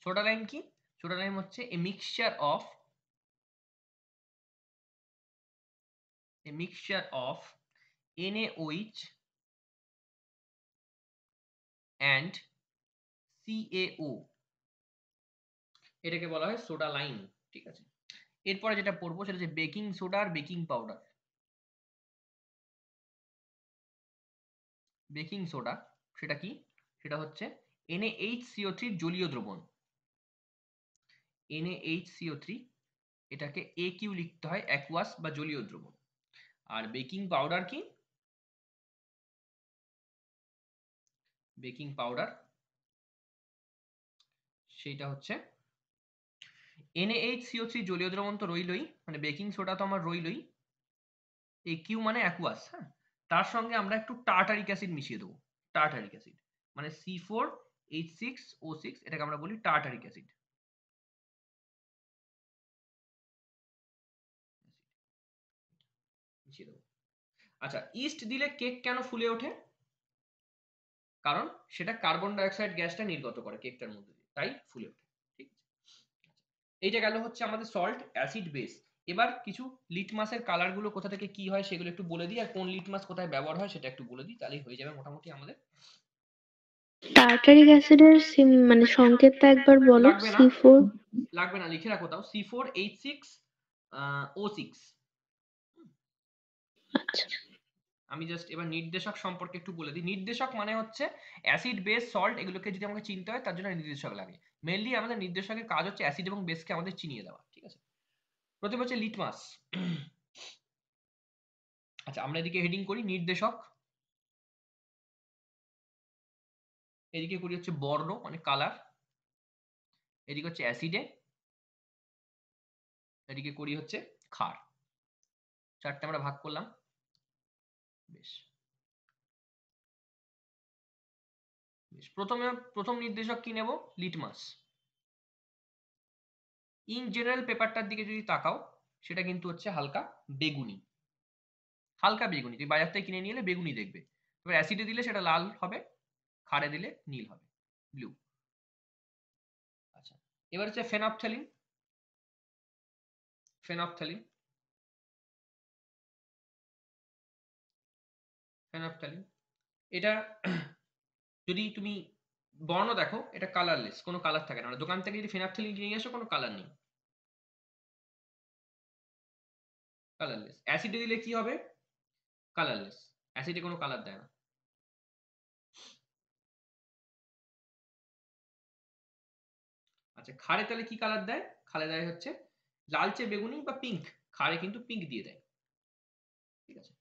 Soda lime কি? সোডা লাইম হচ্ছে এ mixture of NaOH and CaO, এটাকে বলা হয় সোডা লাইম। ঠিক আছে, এরপরে যেটা পড়বো সেটা হচ্ছে বেকিং সোডা আর বেকিং পাউডার। বেকিং সোডা সেটা কি? সেটা হচ্ছে NaHCO3 জলীয় দ্রবণ। NaHCO3 এটাকে AQ লিখতে হয়, অ্যাকুয়াস বা জলীয় দ্রবণ। আর বেকিং পাউডার কি? বেকিং পাউডার সেটা হচ্ছে NaHCO3 জলীয় দ্রবণ তো রইলই, মানে বেকিং সোডা তো আমার রইলই, AQ মানে অ্যাকুয়াস, হ্যাঁ, তার সঙ্গে আমরা একটু টার্টারিক অ্যাসিড মিশিয়ে দেবো। টার্টারিক অ্যাসিড মানে C4H6O6, এটাকে আমরা বলি টার্টারিক অ্যাসিড। মিশিয়ে দেবো। আচ্ছা, ইস্ট দিলে কেক কেন ফুলে ওঠে? কারণ সেটা কার্বন ডাইঅক্সাইড গ্যাসটা নির্গত করে কেকটার মধ্যে দিয়ে, তাই ফুলে ওঠে। ঠিক আছে, এইটা গেল হচ্ছে আমাদের সল্ট, অ্যাসিড, বেস। এবার কিছু লিটমাসের কালার গুলো কোথা থেকে কি হয় সেগুলো একটু বলে দিই, আর কোন লিটমাস কোথায় ব্যবহার হয় সেটা একটু বলে দিই, তাহলেই হয়ে যাবে মোটামুটি আমাদের। টার্টারিক অ্যাসিডের মানে সংকেতটা একবার বলো। লাগবে না, C4। লাগবে না, লিখে রাখো তাও, C4H6O6। আচ্ছা। আমি জাস্ট এবার নির্দেশক সম্পর্কে একটু বলে দিই। নির্দেশক মানে হচ্ছে অ্যাসিড, বেস, সল্ট, এগুলোকে যদি আমাকে চিনতে হয় তার জন্য নির্দেশক লাগে। মেইনলি আমাদের নির্দেশকের কাজ হচ্ছে অ্যাসিড এবং বেসকে আমাদের চিনিয়ে দেওয়া। ঠিক আছে, প্রথমে হচ্ছে লিটমাস। আচ্ছা, আমরা এদিকে হেডিং করি নির্দেশক, এদিকে করি হচ্ছে বর্ণ মানে কালার, এদিকে হচ্ছে অ্যাসিডে, এদিকে করি হচ্ছে ক্ষার। চারটে আমরা ভাগ করলাম। বেশ, প্রথম নির্দেশক কি নেব? লিটমাস। ইন জেনারেল পেপারটার দিকে যদি তাকাও, সেটা কিন্তু হচ্ছে হালকা বেগুনি, হালকা বেগুনি। তুমি বাজার থেকে কিনে নিয়ে এলে বেগুনি দেখবে, তবে অ্যাসিডে দিলে সেটা লাল হবে, ক্ষারে দিলে নীল হবে, ব্লু। আচ্ছা, এবার হচ্ছে ফেনপথ্যালিন। ফেনপথ্যালিন ফেনপথ্যালিন এটা যদি তুমি বর্ণ দেখো, এটা কালারলেস, কোনো কালার থাকে না। দোকান থেকে যদি ফেনপথ্যালিন কিনে নিয়ে আসো, কোনো কালার নেই, কালারলেস। অ্যাসিডে দিলে কি হবে? কালারলেস, অ্যাসিডে কোনো কালার দেয় না। আচ্ছা, ক্ষারে তাহলে কি কালার দেয়? ক্ষারে দেয় হচ্ছে লালচে বেগুনি বা পিঙ্ক, ক্ষারে কিন্তু পিঙ্ক দিয়ে দেয়। ঠিক আছে,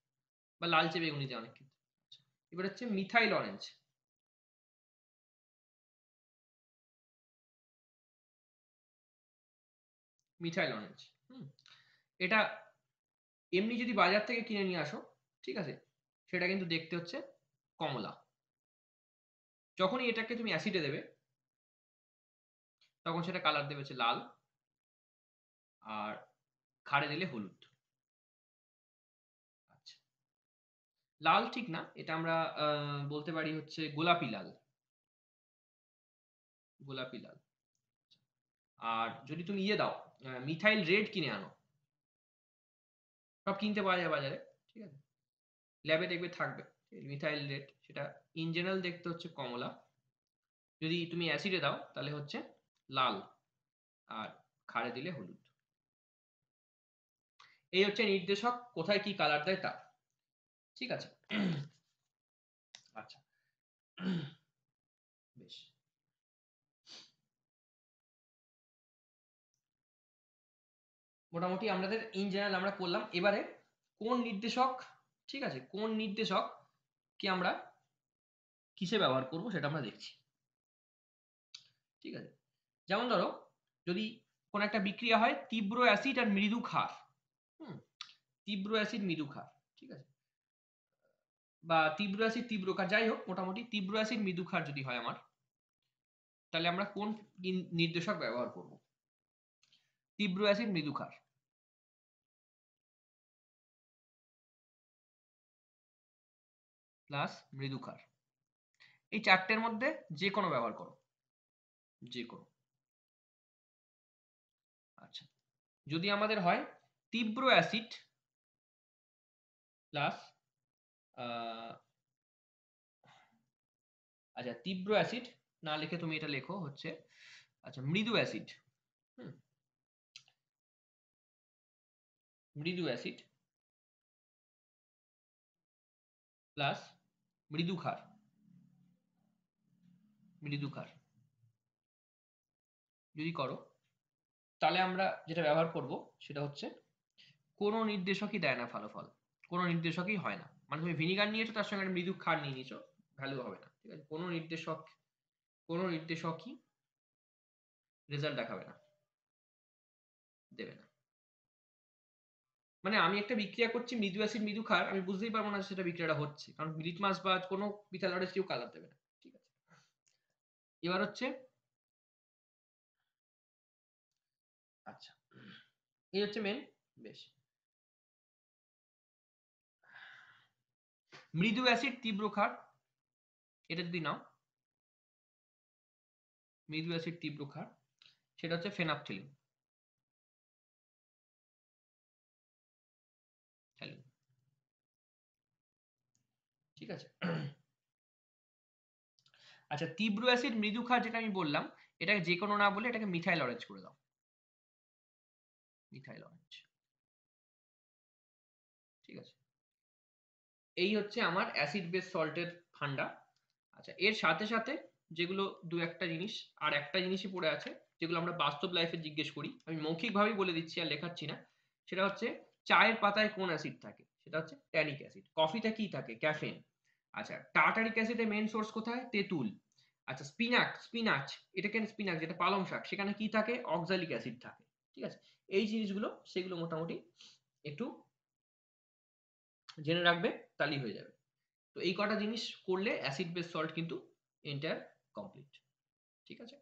বা লালচে বেগুনি দেয় অনেক ক্ষেত্রে। আচ্ছা, এবার হচ্ছে মিথাইল অরেঞ্জ। মিথাইল অরেঞ্জ, এটা এমনি যদি বাজার থেকে কিনে নিয়ে আসো, ঠিক আছে, সেটা কিন্তু দেখতে হচ্ছে কমলা। যখনই এটাকে তুমি অ্যাসিডে দেবে, তখন সেটা কালার দেবে হচ্ছে লাল, আর ক্ষারে দিলে হলুদ। আচ্ছা, লাল ঠিক না, এটা আমরা বলতে পারি হচ্ছে গোলাপি লাল, গোলাপি লাল। আর যদি তুমি ইয়ে দাও, মিথাইল রেড কিনে আনো, সব কিনতে পাওয়া যায় বাজারে, ঠিক আছে, ল্যাবে দেখবে থাকবে মিথাইল রেড, সেটা ইন জেনারেল দেখতে হচ্ছে কমলা, যদি তুমি অ্যাসিডে দাও তাহলে হচ্ছে লাল, আর ক্ষারে দিলে হলুদ। এই হচ্ছে নির্দেশক কোথায় কি কালার দেয় তা। ঠিক আছে, আচ্ছা, বেশ, মোটামুটি আমাদের ইন জেনারেল আমরা করলাম। এবারে কোন নির্দেশক, ঠিক আছে, কোন নির্দেশক কি আমরা কিসে ব্যবহার করব সেটা আমরা দেখছি। ঠিক আছে, যেমন ধরো যদি কোন একটা বিক্রিয়া হয় তীব্র অ্যাসিড আর মৃদু ক্ষার, তীব্র অ্যাসিড মৃদু ক্ষার, ঠিক আছে, বা তীব্র অ্যাসিড তীব্র ক্ষার, যাই হোক, মোটামুটি তীব্র অ্যাসিড মৃদু ক্ষার যদি হয় আমার, তাহলে আমরা কোন নির্দেশক ব্যবহার করব? তীব্র অ্যাসিড মৃদু ক্ষার প্লাস মৃদু ক্ষার, এই চারটের মধ্যে যে কোনো ব্যবহার করো, যে কোনো। যদি আমাদের হয় তীব্র অ্যাসিড প্লাস আচ্ছা তীব্র অ্যাসিড না লিখে তুমি এটা লেখো হচ্ছে আচ্ছা মৃদু অ্যাসিড, মৃদু অ্যাসিড প্লাস মৃদু ক্ষার, মৃদু ক্ষার যদি করো তাহলে আমরা যেটা ব্যবহার করব সেটা হচ্ছে কোনো নির্দেশকই দেয় না ভালো ফল, কোনো নির্দেশকই হয় না। মানে তুমি ভিনিগার নিয়েছো তার সঙ্গে একটা মৃদু ক্ষার নিয়ে নিয়েছো, ভ্যালু হবে না, ঠিক আছে? কোনো নির্দেশকই রেজাল্ট দেখাবে না, দেবে না। মানে আমি একটা বিক্রিয়া করছি মৃদু অ্যাসিড মৃদু ক্ষার, আমি বুঝতেই পারবো না সেটা বিক্রিয়াটা হচ্ছে, কারণ লিটমাস বা কোনো মিথাইল কেউ কালার দেবে না, ঠিক আছে? এবার হচ্ছে আচ্ছা এই হচ্ছে মেন। বেশ, মৃদু অ্যাসিড তীব্র ক্ষার, এটা যদি নাও মৃদু অ্যাসিড তীব্র ক্ষার, সেটা হচ্ছে ফেনাপথেলিন। ঠিক আছে। আচ্ছা তীব্র অ্যাসিড মৃদু ক্ষার যেটা আমি বললাম, এটাকে যে কোনো না বলে এটাকে মিথাইল অরেঞ্জ করে দাও, মিথাইল অরেঞ্জ। ঠিক আছে, এই হচ্ছে আমার অ্যাসিড বেস সল্টের ফান্ডা। আচ্ছা এর সাথে সাথে যেগুলো দু একটা জিনিস, আর একটা জিনিসই পড়ে আছে যেগুলো আমরা বাস্তব লাইফে জিজ্ঞেস করি, আমি মৌখিকভাবেই বলে দিচ্ছি আর লেখাচ্ছি না। সেটা হচ্ছে চায়ের পাতায় কোন অ্যাসিড থাকে, সেটা হচ্ছে ট্যানিক অ্যাসিড। কফিতে কি থাকে, ক্যাফেন। আচ্ছা টার্টারিক অ্যাসিডের মেন সোর্স কোথায়, তেঁতুল। আচ্ছা স্পিনাচ, এটা কেন স্পিনাচ, যেটা পালং শাক, সেখানে কি থাকে, অক্সালিক অ্যাসিড থাকে। ঠিক আছে, এই জিনিসগুলো সেগুলো মোটামুটি একটু জেনে রাখবে, তাহলেই হয়ে যাবে। তো এই কটা জিনিস করলে অ্যাসিড বেস সল্ট কিন্তু এন্টায়ার কমপ্লিট। ঠিক আছে।